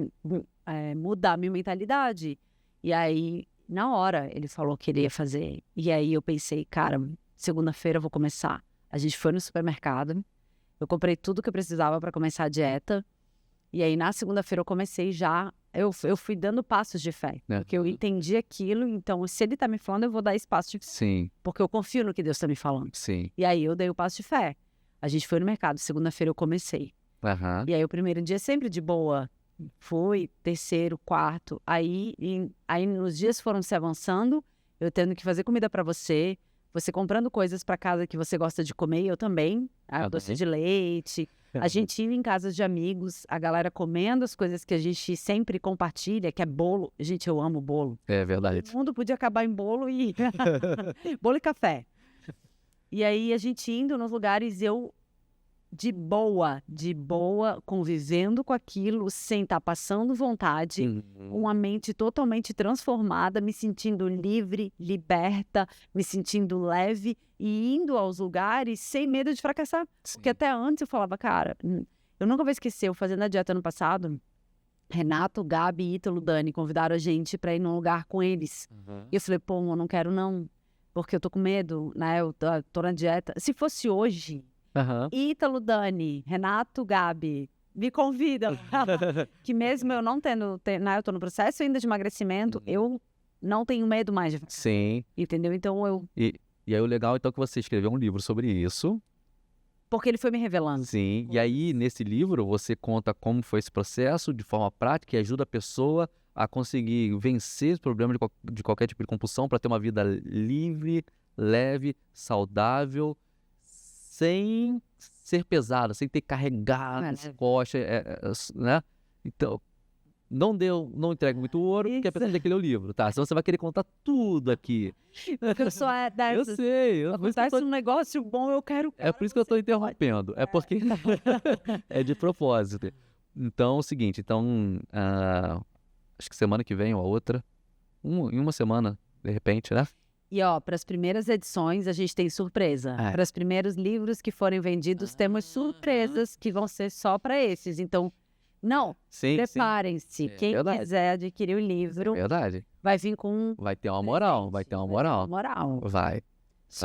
mudar minha mentalidade. E aí, na hora, ele falou que ele ia fazer. E aí eu pensei, cara, segunda-feira eu vou começar. A gente foi no supermercado, eu comprei tudo que eu precisava para começar a dieta. E aí, na segunda-feira, eu comecei já... Eu fui dando passos de fé. Porque eu entendi aquilo. Então, se ele tá me falando, eu vou dar espaço de fé. Sim, Porque eu confio no que Deus tá me falando. sim. E aí, eu dei o passo de fé. A gente foi no mercado. Segunda-feira, eu comecei. Aham. E aí, o primeiro dia, sempre de boa. Fui, terceiro, quarto. Aí nos dias foram se avançando. Eu tendo que fazer comida para você. Você comprando coisas para casa que você gosta de comer. Eu também. Doce de leite... A gente ia em casas de amigos, a galera comendo as coisas que a gente sempre compartilha, que é bolo. Gente, eu amo bolo. É verdade. O mundo podia acabar em bolo e... bolo e café. E aí a gente indo nos lugares, eu de boa, convivendo com aquilo, sem estar passando vontade, uma mente totalmente transformada, me sentindo livre, liberta, me sentindo leve e indo aos lugares sem medo de fracassar. Sim. Porque até antes eu falava, cara, eu nunca vou esquecer, eu fazendo a dieta ano passado, Renato, Gabi, Ítalo, Dani convidaram a gente para ir num lugar com eles. E eu falei, pô, eu não quero não, porque eu tô com medo, né, eu tô na dieta. Se fosse hoje... Ítalo, Dani, Renato, Gabi, me convidam. Que mesmo eu não tendo, né, eu tô no processo ainda de emagrecimento, eu não tenho medo mais de... Sim. Entendeu? Então eu... E aí o legal então é que você escreveu um livro sobre isso. Porque ele foi me revelando. Sim. E aí nesse livro você conta como foi esse processo de forma prática e ajuda a pessoa a conseguir vencer os problemas de qualquer tipo de compulsão para ter uma vida livre, leve, saudável, sem ser pesada, sem ter que carregar nas costas, né? Então, não entregue muito ouro, porque a pessoa tem que ler o livro, tá? Senão você vai querer contar tudo aqui. Porque eu sou Eu sei. Acontece um negócio bom, eu quero... É por isso que eu tô interrompendo. É porque é de propósito. Então, é o seguinte, acho que semana que vem ou a outra, em uma semana, de repente, né? E ó, para as primeiras edições a gente tem surpresa. Para os primeiros livros que forem vendidos, temos surpresas que vão ser só para esses. Então, preparem-se. Quem quiser adquirir o livro, vai vir com... Vai ter uma moral, vai ter uma moral. Vai.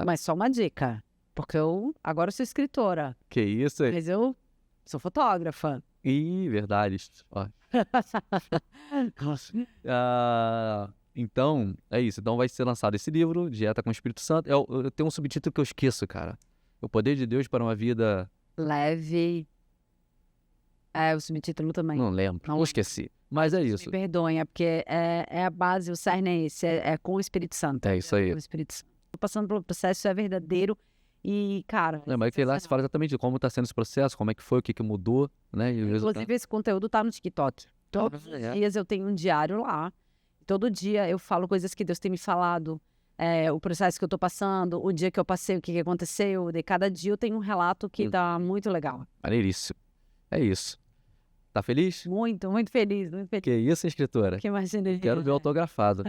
Mas só uma dica, porque eu agora sou escritora. Que isso? Mas eu sou fotógrafa. Ih, verdade. Ó. Então, é isso. Então vai ser lançado esse livro, Dieta com o Espírito Santo. Eu tenho um subtítulo que eu esqueço, cara. O Poder de Deus para uma Vida... Leve. O subtítulo também. Não lembro, Não não lembro. esqueci. Mas é isso. Me perdoem, é porque é a base, o cerne é esse, é com o Espírito Santo. É isso aí. Com o Espírito Santo. Tô passando pelo processo, é verdadeiro e, cara... Mas que lá se fala exatamente de como está sendo esse processo, como é que foi, o que que mudou, né? E o resultado. Inclusive, esse conteúdo tá no TikTok. Todos os dias eu tenho um diário lá. Todo dia eu falo coisas que Deus tem me falado, o processo que eu tô passando, o dia que eu passei, o que aconteceu. De cada dia eu tenho um relato que tá muito legal. Maneiríssimo. É isso. Tá feliz? Muito, muito feliz, muito feliz. Que isso, escritora? Que imaginei. Quero ver autografado.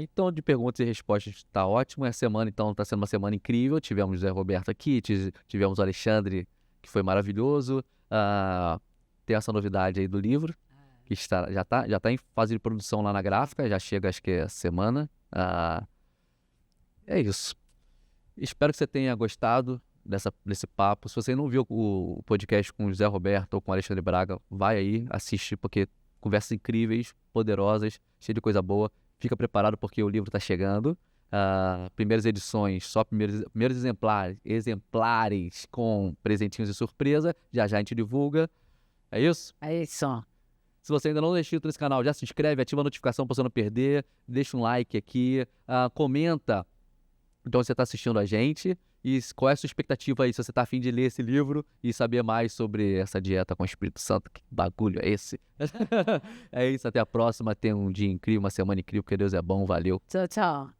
Então, de perguntas e respostas, tá ótimo. A semana, então, tá sendo uma semana incrível. Tivemos o Zé Roberto aqui, tivemos o Alexandre, que foi maravilhoso. Tem essa novidade aí do livro, que já tá em fase de produção lá na gráfica, já chega, acho que é semana. É isso. Espero que você tenha gostado desse papo. Se você não viu o podcast com o José Roberto ou com o Alexandre Braga, vai aí, assiste, porque conversas incríveis, poderosas, cheio de coisa boa. Fica preparado porque o livro está chegando. Primeiras edições, só primeiros exemplares com presentinhos de surpresa. Já a gente divulga. É isso? É isso. Se você ainda não é inscrito nesse canal, já se inscreve, ativa a notificação para você não perder. Deixa um like aqui, comenta de onde você está assistindo a gente. E qual é a sua expectativa aí, se você tá afim de ler esse livro e saber mais sobre essa dieta com o Espírito Santo. Que bagulho é esse? É isso, até a próxima. Tenha um dia incrível, uma semana incrível, porque Deus é bom. Valeu. Tchau, tchau.